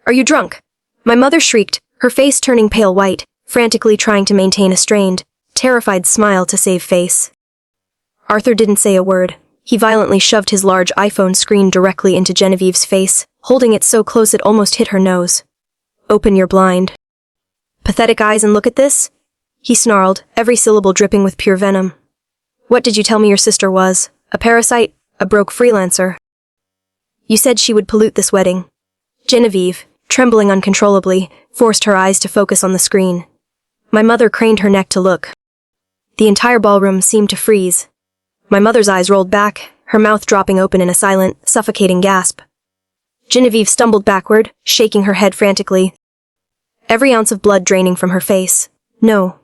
S1: Are you drunk? My mother shrieked, her face turning pale white, frantically trying to maintain a strained, terrified smile to save face. Arthur didn't say a word. He violently shoved his large iPhone screen directly into Genevieve's face, holding it so close it almost hit her nose. Open your blind, pathetic eyes and look at this, he snarled, every syllable dripping with pure venom. What did you tell me your sister was? A parasite? A broke freelancer? You said she would pollute this wedding. Genevieve, trembling uncontrollably, forced her eyes to focus on the screen. My mother craned her neck to look. The entire ballroom seemed to freeze. My mother's eyes rolled back, her mouth dropping open in a silent, suffocating gasp. Genevieve stumbled backward, shaking her head frantically, every ounce of blood draining from her face. No,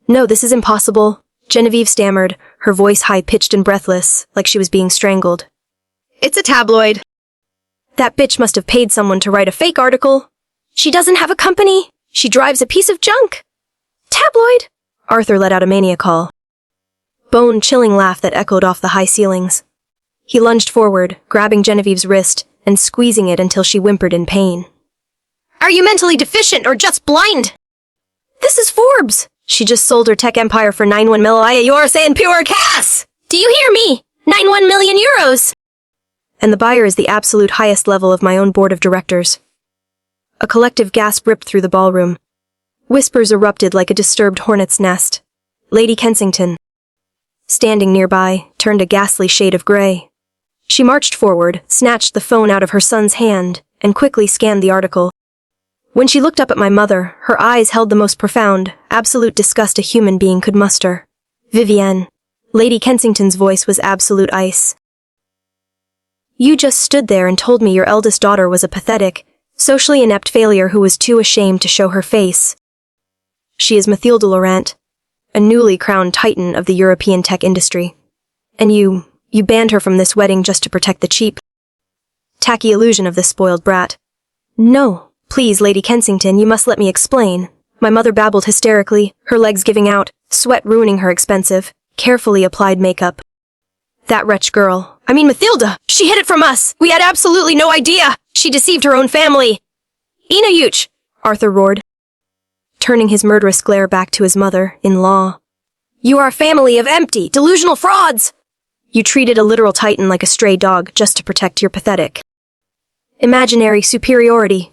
S1: this is impossible, Genevieve stammered, her voice high-pitched and breathless, like she was being strangled. It's a tabloid. That bitch must have paid someone to write a fake article. She doesn't have a company. She drives a piece of junk. Tabloid? Arthur let out a maniacal, bone-chilling laugh that echoed off the high ceilings. He lunged forward, grabbing Genevieve's wrist and squeezing it until she whimpered in pain. Are you mentally deficient or just blind? This is Forbes. She just sold her tech empire for 91 million euros in pure cash. Do you hear me? 91 million euros. And the buyer is the absolute highest level of my own board of directors. A collective gasp ripped through the ballroom. Whispers erupted like a disturbed hornet's nest. Lady Kensington, standing nearby, turned a ghastly shade of gray. She marched forward, snatched the phone out of her son's hand, and quickly scanned the article. When she looked up at my mother, her eyes held the most profound, absolute disgust a human being could muster. Vivienne. Lady Kensington's voice was absolute ice. You just stood there and told me your eldest daughter was a pathetic, socially inept failure who was too ashamed to show her face. She is Mathilde Laurent, a newly crowned titan of the European tech industry. And you banned her from this wedding just to protect the cheap, tacky illusion of this spoiled brat. No, please, Lady Kensington, you must let me explain. My mother babbled hysterically, her legs giving out, sweat ruining her expensive, carefully applied makeup. That wretch girl, Mathilda, she hid it from us. We had absolutely no idea. She deceived her own family. Ina Yuch, Arthur roared, turning his murderous glare back to his mother-in-law. You are a family of empty, delusional frauds. You treated a literal titan like a stray dog just to protect your pathetic, imaginary superiority.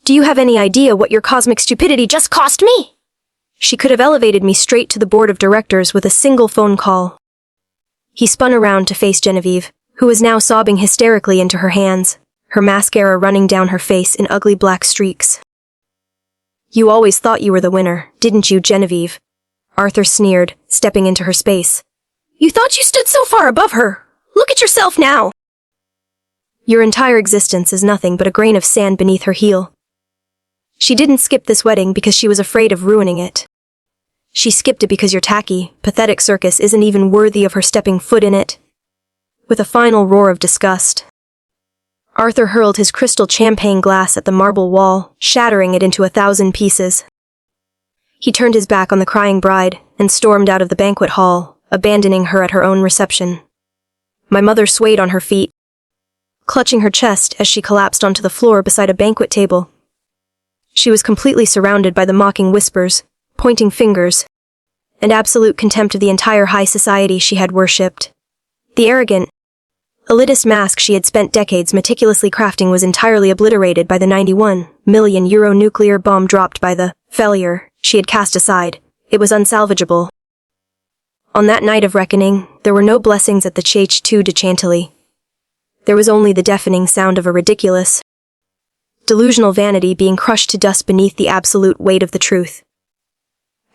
S1: Do you have any idea what your cosmic stupidity just cost me? She could have elevated me straight to the board of directors with a single phone call. He spun around to face Genevieve, who was now sobbing hysterically into her hands, her mascara running down her face in ugly black streaks. You always thought you were the winner, didn't you, Genevieve? Arthur sneered, stepping into her space. You thought you stood so far above her. Look at yourself now. Your entire existence is nothing but a grain of sand beneath her heel. She didn't skip this wedding because she was afraid of ruining it. She skipped it because your tacky, pathetic circus isn't even worthy of her stepping foot in it. With a final roar of disgust, Arthur hurled his crystal champagne glass at the marble wall, shattering it into 1,000 pieces. He turned his back on the crying bride and stormed out of the banquet hall, abandoning her at her own reception. My mother swayed on her feet, clutching her chest as she collapsed onto the floor beside a banquet table. She was completely surrounded by the mocking whispers, pointing fingers, and absolute contempt of the entire high society she had worshipped. The arrogant, elitist mask she had spent decades meticulously crafting was entirely obliterated by the 91 million euro nuclear bomb dropped by the failure she had cast aside. It was unsalvageable. On that night of reckoning, there were no blessings at the CHANNELSilent de Chantilly. There was only the deafening sound of a ridiculous, delusional vanity being crushed to dust beneath the absolute weight of the truth.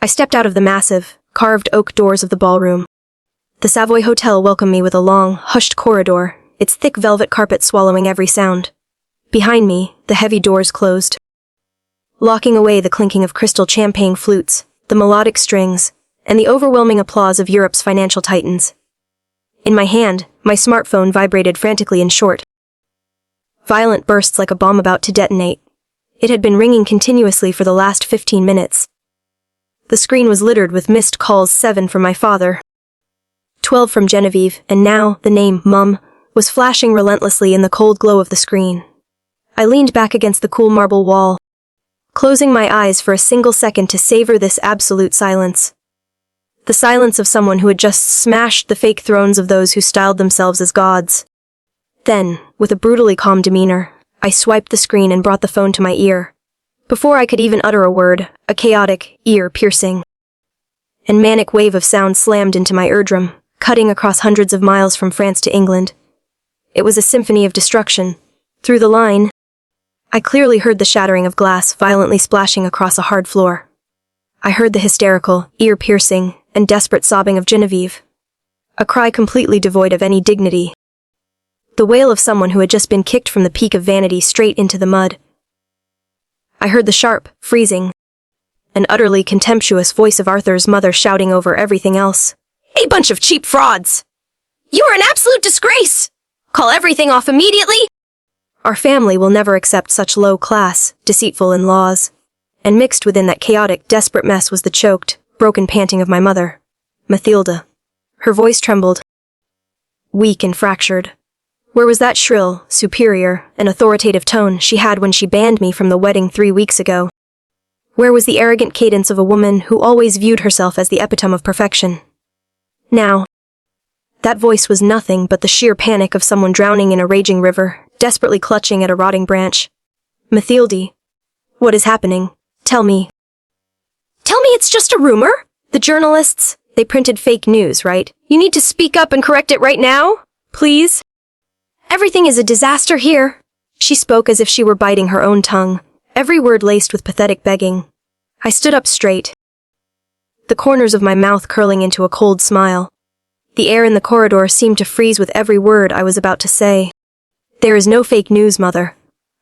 S1: I stepped out of the massive, carved oak doors of the ballroom. The Savoy Hotel welcomed me with a long, hushed corridor, its thick velvet carpet swallowing every sound. Behind me, the heavy doors closed, locking away the clinking of crystal champagne flutes, the melodic strings, and the overwhelming applause of Europe's financial titans. In my hand, my smartphone vibrated frantically in short, violent bursts like a bomb about to detonate. It had been ringing continuously for the last 15 minutes. The screen was littered with missed calls, 7 from my father, 12 from Genevieve, and now the name, Mum, was flashing relentlessly in the cold glow of the screen. I leaned back against the cool marble wall, closing my eyes for a single second to savor this absolute silence. The silence of someone who had just smashed the fake thrones of those who styled themselves as gods. Then, with a brutally calm demeanor, I swiped the screen and brought the phone to my ear. Before I could even utter a word, a chaotic, ear-piercing, and manic wave of sound slammed into my eardrum, cutting across hundreds of miles from France to England. It was a symphony of destruction. Through the line, I clearly heard the shattering of glass violently splashing across a hard floor. I heard the hysterical, ear-piercing, and desperate sobbing of Genevieve. A cry completely devoid of any dignity. The wail of someone who had just been kicked from the peak of vanity straight into the mud. I heard the sharp, freezing, and utterly contemptuous voice of Arthur's mother shouting over everything else. A bunch of cheap frauds! You are an absolute disgrace! Call everything off immediately! Our family will never accept such low-class, deceitful in-laws. And mixed within that chaotic, desperate mess was the choked, broken panting of my mother, Mathilda. Her voice trembled, weak and fractured. Where was that shrill, superior, and authoritative tone she had when she banned me from the wedding 3 weeks ago? Where was the arrogant cadence of a woman who always viewed herself as the epitome of perfection? Now, that voice was nothing but the sheer panic of someone drowning in a raging river, desperately clutching at a rotting branch. Mathilde, what is happening? Tell me. Tell me it's just a rumor? The journalists, they printed fake news, right? You need to speak up and correct it right now, please. Everything is a disaster here. She spoke as if she were biting her own tongue, every word laced with pathetic begging. I stood up straight, the corners of my mouth curling into a cold smile. The air in the corridor seemed to freeze with every word I was about to say. There is no fake news, Mother,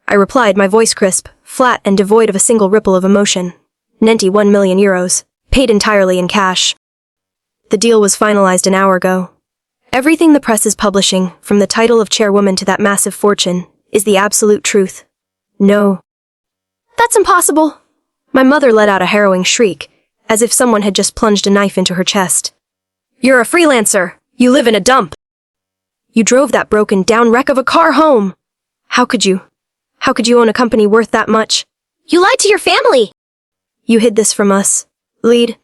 S1: I replied, my voice crisp, flat, and devoid of a single ripple of emotion. 91 million euros, paid entirely in cash. The deal was finalized an hour ago. Everything the press is publishing, from the title of chairwoman to that massive fortune, is the absolute truth. No. That's impossible. My mother let out a harrowing shriek, as if someone had just plunged a knife into her chest. You're a freelancer. You live in a dump. You drove that broken-down wreck of a car home. How could you? How could you own a company worth that much? You lied to your family. You hid this from us. Lead.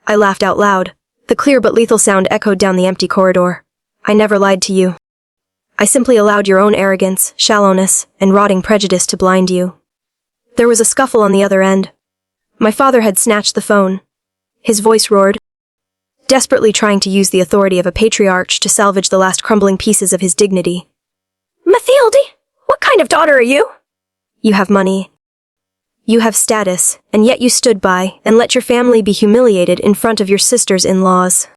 S1: I laughed out loud. The clear but lethal sound echoed down the empty corridor. I never lied to you. I simply allowed your own arrogance, shallowness, and rotting prejudice to blind you. There was a scuffle on the other end. My father had snatched the phone. His voice roared, desperately trying to use the authority of a patriarch to salvage the last crumbling pieces of his dignity. Mathilde, what kind of daughter are you? You have money. You have status, and yet you stood by and let your family be humiliated in front of your sisters-in-laws.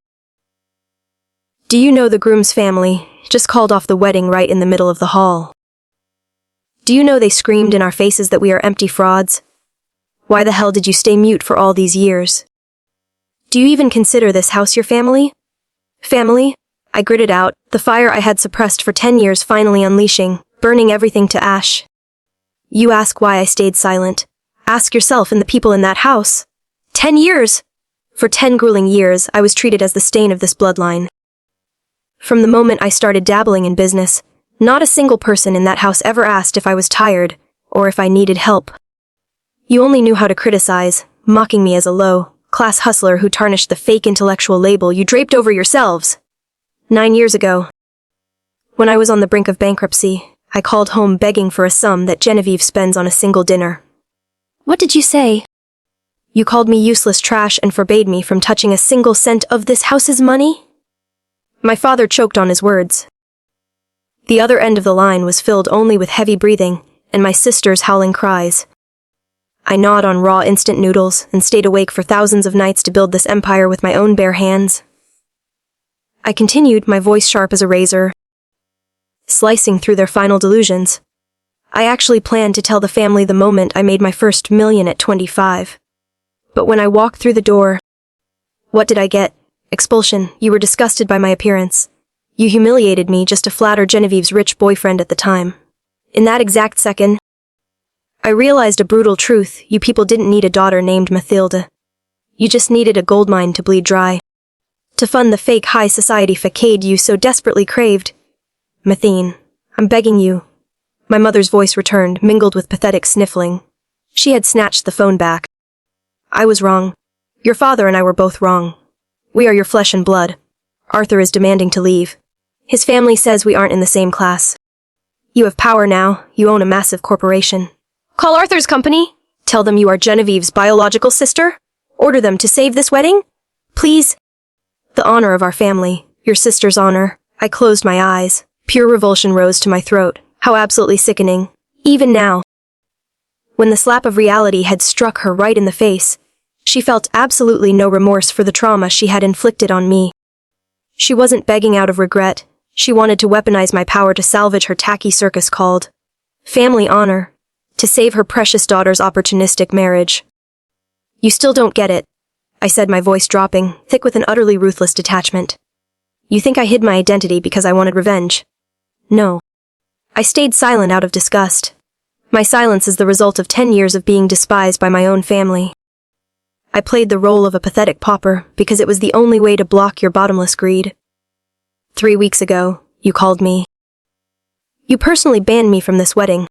S1: Do you know the groom's family just called off the wedding right in the middle of the hall? Do you know they screamed in our faces that we are empty frauds? Why the hell did you stay mute for all these years? Do you even consider this house your family? Family? I gritted out, the fire I had suppressed for 10 years finally unleashing, burning everything to ash. You ask why I stayed silent. Ask yourself and the people in that house. 10 years! For 10 grueling years, I was treated as the stain of this bloodline. From the moment I started dabbling in business, not a single person in that house ever asked if I was tired, or if I needed help. You only knew how to criticize, mocking me as a low-class hustler who tarnished the fake intellectual label you draped over yourselves. 9 years ago, when I was on the brink of bankruptcy, I called home begging for a sum that Genevieve spends on a single dinner. What did you say? You called me useless trash and forbade me from touching a single cent of this house's money? My father choked on his words. The other end of the line was filled only with heavy breathing and my sister's howling cries. I gnawed on raw instant noodles and stayed awake for thousands of nights to build this empire with my own bare hands. I continued, my voice sharp as a razor, slicing through their final delusions. I actually planned to tell the family the moment I made my first million at 25. But when I walked through the door, what did I get? Expulsion. You were disgusted by my appearance. You humiliated me just to flatter Genevieve's rich boyfriend at the time. In that exact second, I realized a brutal truth. You people didn't need a daughter named Mathilde. You just needed a gold mine to bleed dry, to fund the fake high society facade you so desperately craved. Mathine, I'm begging you. My mother's voice returned, mingled with pathetic sniffling. She had snatched the phone back. I was wrong. Your father and I were both wrong. We are your flesh and blood. Arthur is demanding to leave. His family says we aren't in the same class. You have power now. You own a massive corporation. Call Arthur's company. Tell them you are Genevieve's biological sister. Order them to save this wedding. Please. The honor of our family. Your sister's honor. I closed my eyes. Pure revulsion rose to my throat. How absolutely sickening. Even now. When the slap of reality had struck her right in the face, she felt absolutely no remorse for the trauma she had inflicted on me. She wasn't begging out of regret. She wanted to weaponize my power to salvage her tacky circus called family honor, to save her precious daughter's opportunistic marriage. You still don't get it, I said, my voice dropping, thick with an utterly ruthless detachment. You think I hid my identity because I wanted revenge? No. I stayed silent out of disgust. My silence is the result of 10 years of being despised by my own family. I played the role of a pathetic pauper because it was the only way to block your bottomless greed. 3 weeks ago, you called me. You personally banned me from this wedding.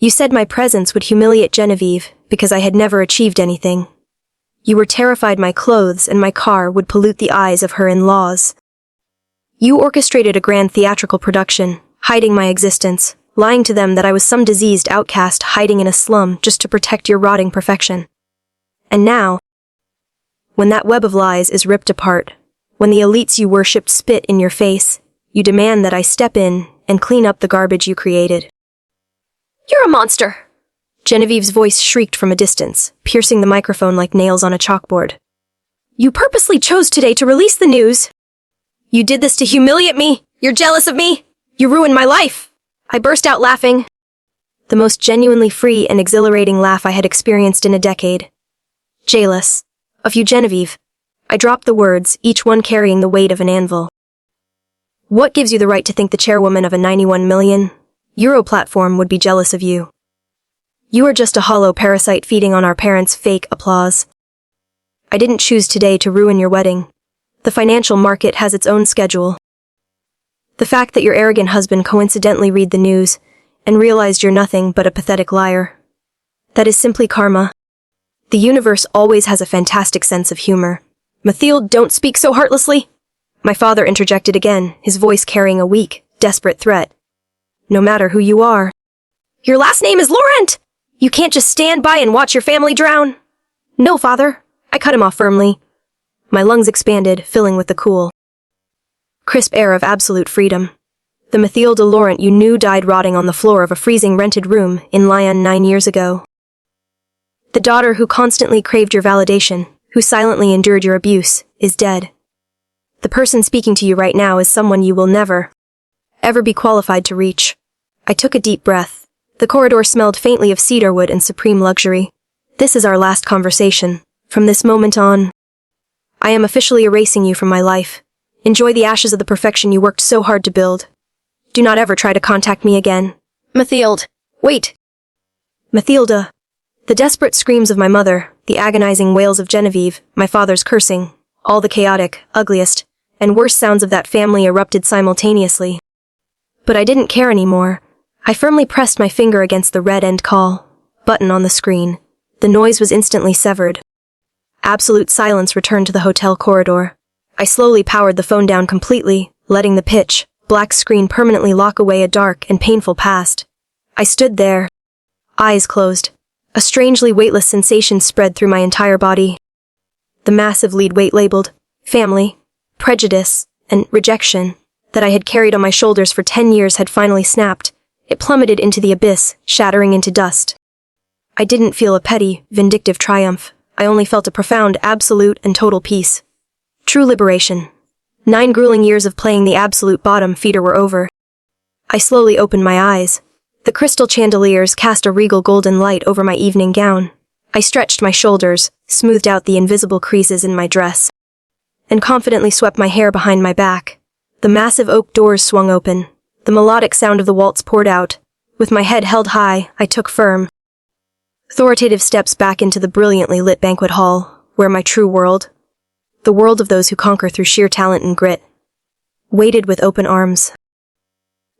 S1: You said my presence would humiliate Genevieve because I had never achieved anything. You were terrified my clothes and my car would pollute the eyes of her in-laws. You orchestrated a grand theatrical production, hiding my existence, lying to them that I was some diseased outcast hiding in a slum just to protect your rotting perfection. And now, when that web of lies is ripped apart, when the elites you worshipped spit in your face, you demand that I step in and clean up the garbage you created. You're a monster! Genevieve's voice shrieked from a distance, piercing the microphone like nails on a chalkboard. You purposely chose today to release the news. You did this to humiliate me! You're jealous of me! You ruined my life! I burst out laughing. The most genuinely free and exhilarating laugh I had experienced in a decade. Jealous of you, Genevieve. I dropped the words, each one carrying the weight of an anvil. What gives you the right to think the chairwoman of a 91 million euro platform would be jealous of you? You are just a hollow parasite feeding on our parents' fake applause. I didn't choose today to ruin your wedding. The financial market has its own schedule. The fact that your arrogant husband coincidentally read the news and realized you're nothing but a pathetic liar. That is simply karma. The universe always has a fantastic sense of humor. Mathilde, don't speak so heartlessly. My father interjected again, his voice carrying a weak, desperate threat. No matter who you are. Your last name is Laurent! You can't just stand by and watch your family drown. No, father. I cut him off firmly. My lungs expanded, filling with the cool, crisp air of absolute freedom. The Mathilde Laurent you knew died rotting on the floor of a freezing rented room in Lyon 9 years ago. The daughter who constantly craved your validation, who silently endured your abuse, is dead. The person speaking to you right now is someone you will never, ever be qualified to reach. I took a deep breath. The corridor smelled faintly of cedarwood and supreme luxury. This is our last conversation. From this moment on, I am officially erasing you from my life. Enjoy the ashes of the perfection you worked so hard to build. Do not ever try to contact me again. Mathilde, wait! Mathilda. The desperate screams of my mother, the agonizing wails of Genevieve, my father's cursing, all the chaotic, ugliest, and worst sounds of that family erupted simultaneously. But I didn't care anymore. I firmly pressed my finger against the red end call button on the screen. The noise was instantly severed. Absolute silence returned to the hotel corridor. I slowly powered the phone down completely, letting the pitch black screen permanently lock away a dark and painful past. I stood there, eyes closed. A strangely weightless sensation spread through my entire body. The massive lead weight labeled family, prejudice, and rejection that I had carried on my shoulders for 10 years had finally snapped. It plummeted into the abyss, shattering into dust. I didn't feel a petty, vindictive triumph. I only felt a profound, absolute, and total peace. True liberation. 9 grueling years of playing the absolute bottom feeder were over. I slowly opened my eyes. The crystal chandeliers cast a regal golden light over my evening gown. I stretched my shoulders, smoothed out the invisible creases in my dress, and confidently swept my hair behind my back. The massive oak doors swung open. The melodic sound of the waltz poured out. With my head held high, I took firm, authoritative steps back into the brilliantly lit banquet hall, where my true world, the world of those who conquer through sheer talent and grit, waited with open arms.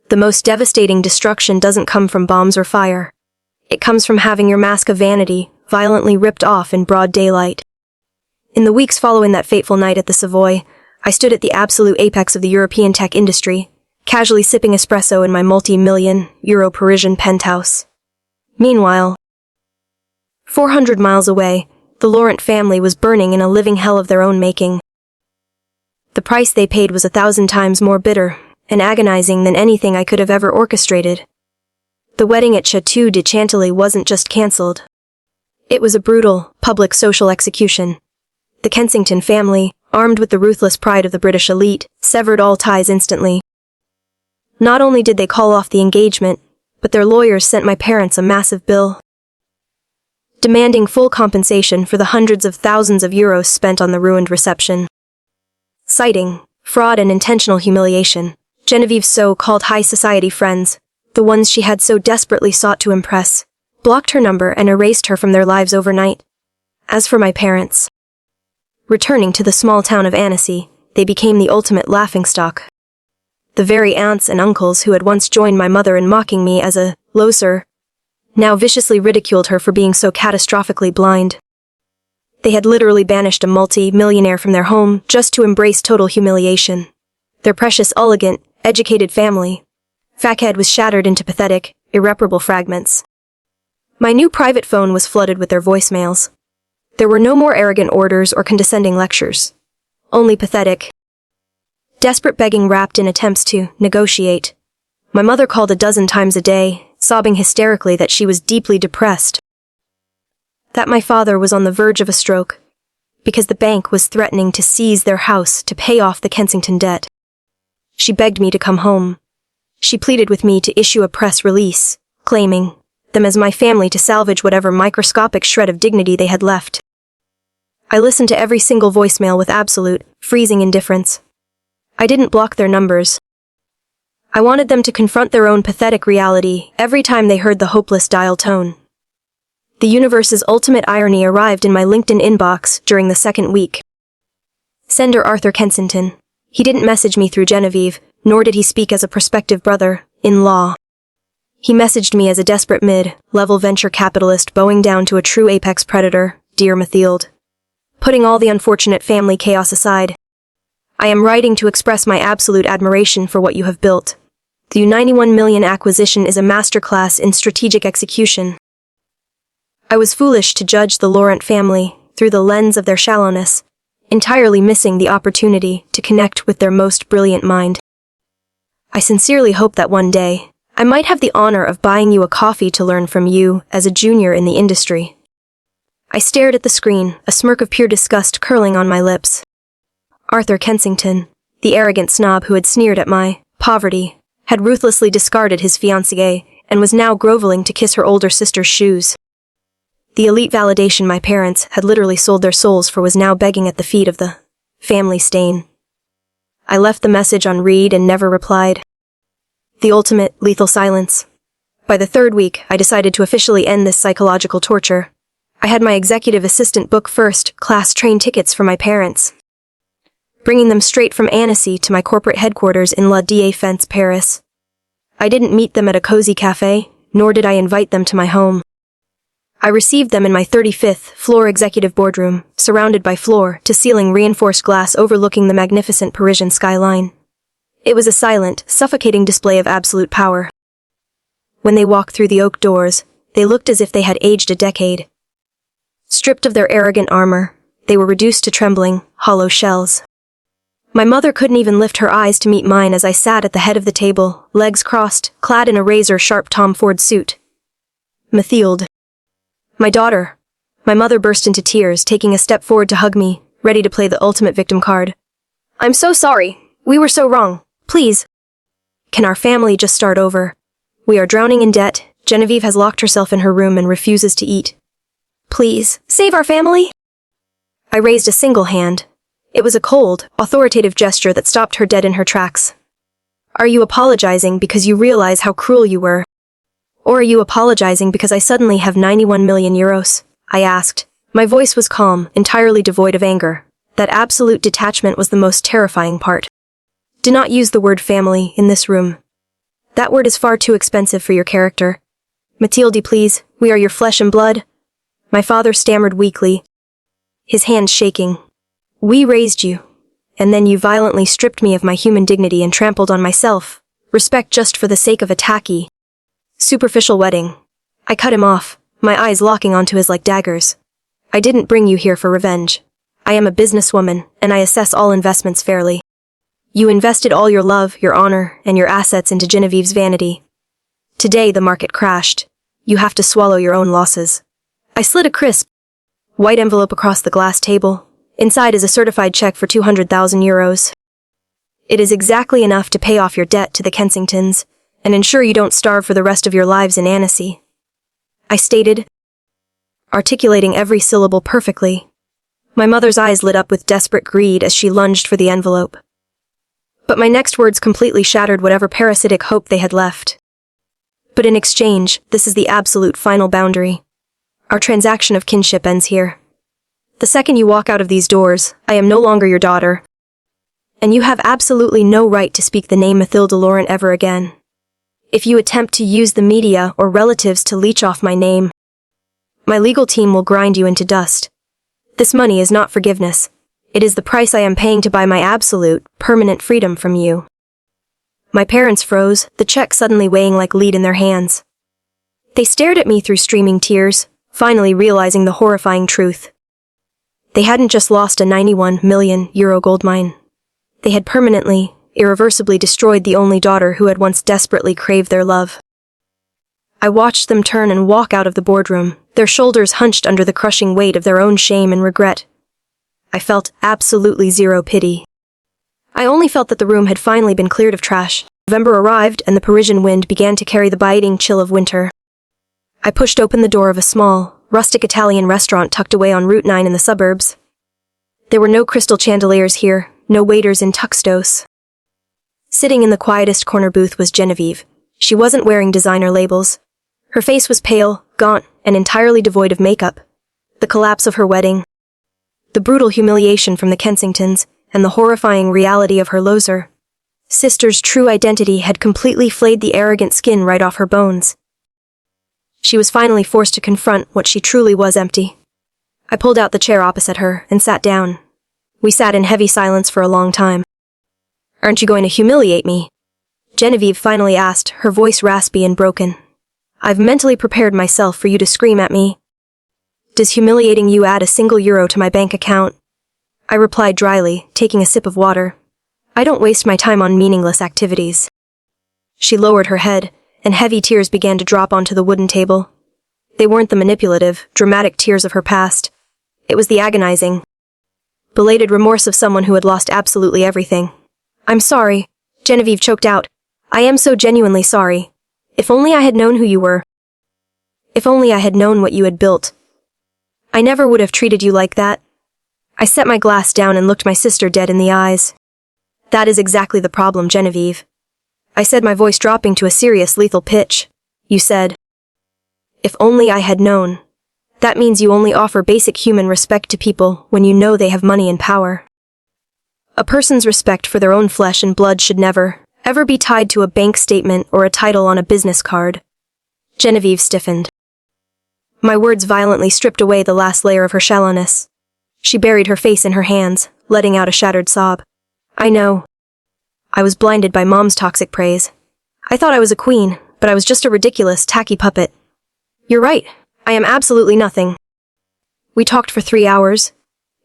S1: The most devastating destruction doesn't come from bombs or fire. It comes from having your mask of vanity violently ripped off in broad daylight. In the weeks following that fateful night at the Savoy, I stood at the absolute apex of the European tech industry, casually sipping espresso in my multi-million euro Parisian penthouse. Meanwhile, 400 miles away, the Laurent family was burning in a living hell of their own making. The price they paid was 1,000 times more bitter and agonizing than anything I could have ever orchestrated. The wedding at Chateau de Chantilly wasn't just cancelled. It was a brutal, public social execution. The Kensington family, armed with the ruthless pride of the British elite, severed all ties instantly. Not only did they call off the engagement, but their lawyers sent my parents a massive bill, demanding full compensation for the hundreds of thousands of euros spent on the ruined reception. Citing fraud and intentional humiliation, Genevieve's so-called high society friends, the ones she had so desperately sought to impress, blocked her number and erased her from their lives overnight. As for my parents, returning to the small town of Annecy, they became the ultimate laughingstock. The very aunts and uncles who had once joined my mother in mocking me as a loser now viciously ridiculed her for being so catastrophically blind. They had literally banished a multi-millionaire from their home just to embrace total humiliation. Their precious, elegant, educated family, Fackhead, was shattered into pathetic, irreparable fragments. My new private phone was flooded with their voicemails. There were no more arrogant orders or condescending lectures. Only pathetic, desperate begging wrapped in attempts to negotiate. My mother called a dozen times a day, sobbing hysterically that she was deeply depressed, that my father was on the verge of a stroke, because the bank was threatening to seize their house to pay off the Kensington debt. She begged me to come home. She pleaded with me to issue a press release, claiming them as my family to salvage whatever microscopic shred of dignity they had left. I listened to every single voicemail with absolute, freezing indifference. I didn't block their numbers. I wanted them to confront their own pathetic reality every time they heard the hopeless dial tone. The universe's ultimate irony arrived in my LinkedIn inbox during the second week. Sender Arthur Kensington. He didn't message me through Genevieve, nor did he speak as a prospective brother-in-law. He messaged me as a desperate mid-level venture capitalist bowing down to a true apex predator, dear Mathilde. Putting all the unfortunate family chaos aside, I am writing to express my absolute admiration for what you have built. The 91 million acquisition is a masterclass in strategic execution. I was foolish to judge the Laurent family through the lens of their shallowness, entirely missing the opportunity to connect with their most brilliant mind. I sincerely hope that one day, I might have the honor of buying you a coffee to learn from you as a junior in the industry. I stared at the screen, a smirk of pure disgust curling on my lips. Arthur Kensington, the arrogant snob who had sneered at my poverty, had ruthlessly discarded his fiancée and was now groveling to kiss her older sister's shoes. The elite validation my parents had literally sold their souls for was now begging at the feet of the family stain. I left the message on read and never replied. The ultimate lethal silence. By the third week, I decided to officially end this psychological torture. I had my executive assistant book first-class train tickets for my parents, bringing them straight from Annecy to my corporate headquarters in La Défense, Paris. I didn't meet them at a cozy cafe, nor did I invite them to my home. I received them in my 35th floor executive boardroom, surrounded by floor-to-ceiling reinforced glass overlooking the magnificent Parisian skyline. It was a silent, suffocating display of absolute power. When they walked through the oak doors, they looked as if they had aged a decade. Stripped of their arrogant armor, they were reduced to trembling, hollow shells. My mother couldn't even lift her eyes to meet mine as I sat at the head of the table, legs crossed, clad in a razor-sharp Tom Ford suit. Mathilde. My daughter. My mother burst into tears, taking a step forward to hug me, ready to play the ultimate victim card. I'm so sorry. We were so wrong. Please. Can our family just start over? We are drowning in debt. Genevieve has locked herself in her room and refuses to eat. Please, save our family? I raised a single hand. It was a cold, authoritative gesture that stopped her dead in her tracks. Are you apologizing because you realize how cruel you were? Or are you apologizing because I suddenly have 91 million euros? I asked. My voice was calm, entirely devoid of anger. That absolute detachment was the most terrifying part. Do not use the word family in this room. That word is far too expensive for your character. Mathilde, please, we are your flesh and blood. My father stammered weakly, his hands shaking. We raised you, and then you violently stripped me of my human dignity and trampled on myself. Respect just for the sake of a tacky, superficial wedding. I cut him off, my eyes locking onto his like daggers. I didn't bring you here for revenge. I am a businesswoman, and I assess all investments fairly. You invested all your love, your honor, and your assets into Genevieve's vanity. Today the market crashed. You have to swallow your own losses. I slid a crisp, white envelope across the glass table. Inside is a certified check for 200,000 euros. It is exactly enough to pay off your debt to the Kensingtons and ensure you don't starve for the rest of your lives in Annecy. I stated, articulating every syllable perfectly. My mother's eyes lit up with desperate greed as she lunged for the envelope. But my next words completely shattered whatever parasitic hope they had left. But in exchange, this is the absolute final boundary. Our transaction of kinship ends here. The second you walk out of these doors, I am no longer your daughter. And you have absolutely no right to speak the name Mathilde Laurent ever again. If you attempt to use the media or relatives to leech off my name, my legal team will grind you into dust. This money is not forgiveness. It is the price I am paying to buy my absolute, permanent freedom from you. My parents froze, the check suddenly weighing like lead in their hands. They stared at me through streaming tears, finally realizing the horrifying truth. They hadn't just lost a 91 million euro gold mine. They had permanently, irreversibly destroyed the only daughter who had once desperately craved their love. I watched them turn and walk out of the boardroom, their shoulders hunched under the crushing weight of their own shame and regret. I felt absolutely zero pity. I only felt that the room had finally been cleared of trash. November arrived and the Parisian wind began to carry the biting chill of winter. I pushed open the door of a small, rustic Italian restaurant tucked away on Route 9 in the suburbs. There were no crystal chandeliers here, no waiters in tuxedos. Sitting in the quietest corner booth was Genevieve. She wasn't wearing designer labels. Her face was pale, gaunt, and entirely devoid of makeup. The collapse of her wedding, the brutal humiliation from the Kensingtons, and the horrifying reality of her loser sister's true identity had completely flayed the arrogant skin right off her bones. She was finally forced to confront what she truly was: empty. I pulled out the chair opposite her and sat down. We sat in heavy silence for a long time. Aren't you going to humiliate me? Genevieve finally asked, her voice raspy and broken. I've mentally prepared myself for you to scream at me. Does humiliating you add a single euro to my bank account? I replied dryly, taking a sip of water. I don't waste my time on meaningless activities. She lowered her head, and heavy tears began to drop onto the wooden table. They weren't the manipulative, dramatic tears of her past. It was the agonizing, belated remorse of someone who had lost absolutely everything. "I'm sorry," Genevieve choked out. "I am so genuinely sorry. If only I had known who you were. If only I had known what you had built. I never would have treated you like that." I set my glass down and looked my sister dead in the eyes. "That is exactly the problem, Genevieve," I said, my voice dropping to a serious, lethal pitch. "You said, if only I had known. That means you only offer basic human respect to people when you know they have money and power. A person's respect for their own flesh and blood should never, ever be tied to a bank statement or a title on a business card." Genevieve stiffened. My words violently stripped away the last layer of her shallowness. She buried her face in her hands, letting out a shattered sob. "I know. I was blinded by Mom's toxic praise. I thought I was a queen, but I was just a ridiculous, tacky puppet. You're right. I am absolutely nothing." We talked for 3 hours.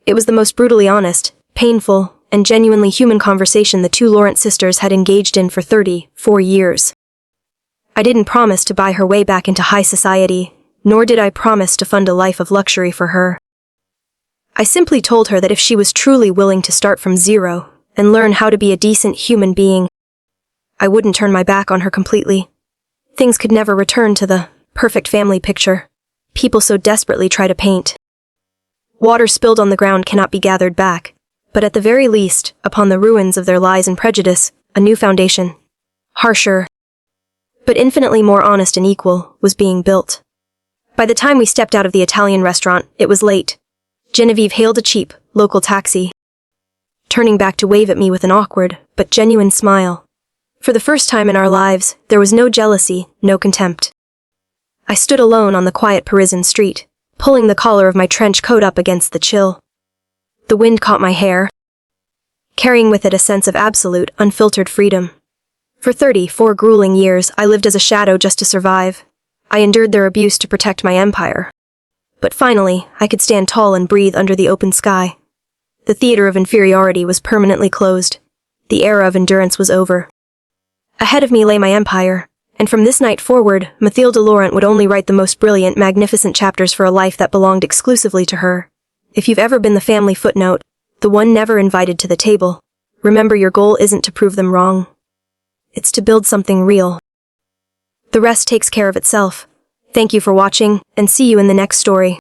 S1: It was the most brutally honest, painful, and genuinely human conversation the two Lawrence sisters had engaged in for 34 years. I didn't promise to buy her way back into high society, nor did I promise to fund a life of luxury for her. I simply told her that if she was truly willing to start from zero and learn how to be a decent human being, I wouldn't turn my back on her completely. Things could never return to the perfect family picture people so desperately try to paint. Water spilled on the ground cannot be gathered back, but at the very least, upon the ruins of their lies and prejudice, a new foundation, harsher, but infinitely more honest and equal, was being built. By the time we stepped out of the Italian restaurant, it was late. Genevieve hailed a cheap, local taxi, turning back to wave at me with an awkward, but genuine smile. For the first time in our lives, there was no jealousy, no contempt. I stood alone on the quiet Parisian street, pulling the collar of my trench coat up against the chill. The wind caught my hair, carrying with it a sense of absolute, unfiltered freedom. For 34 grueling years, I lived as a shadow just to survive. I endured their abuse to protect my empire. But finally, I could stand tall and breathe under the open sky. The theater of inferiority was permanently closed. The era of endurance was over. Ahead of me lay my empire, and from this night forward, Mathilde Laurent would only write the most brilliant, magnificent chapters for a life that belonged exclusively to her. If you've ever been the family footnote, the one never invited to the table, remember your goal isn't to prove them wrong. It's to build something real. The rest takes care of itself. Thank you for watching, and see you in the next story.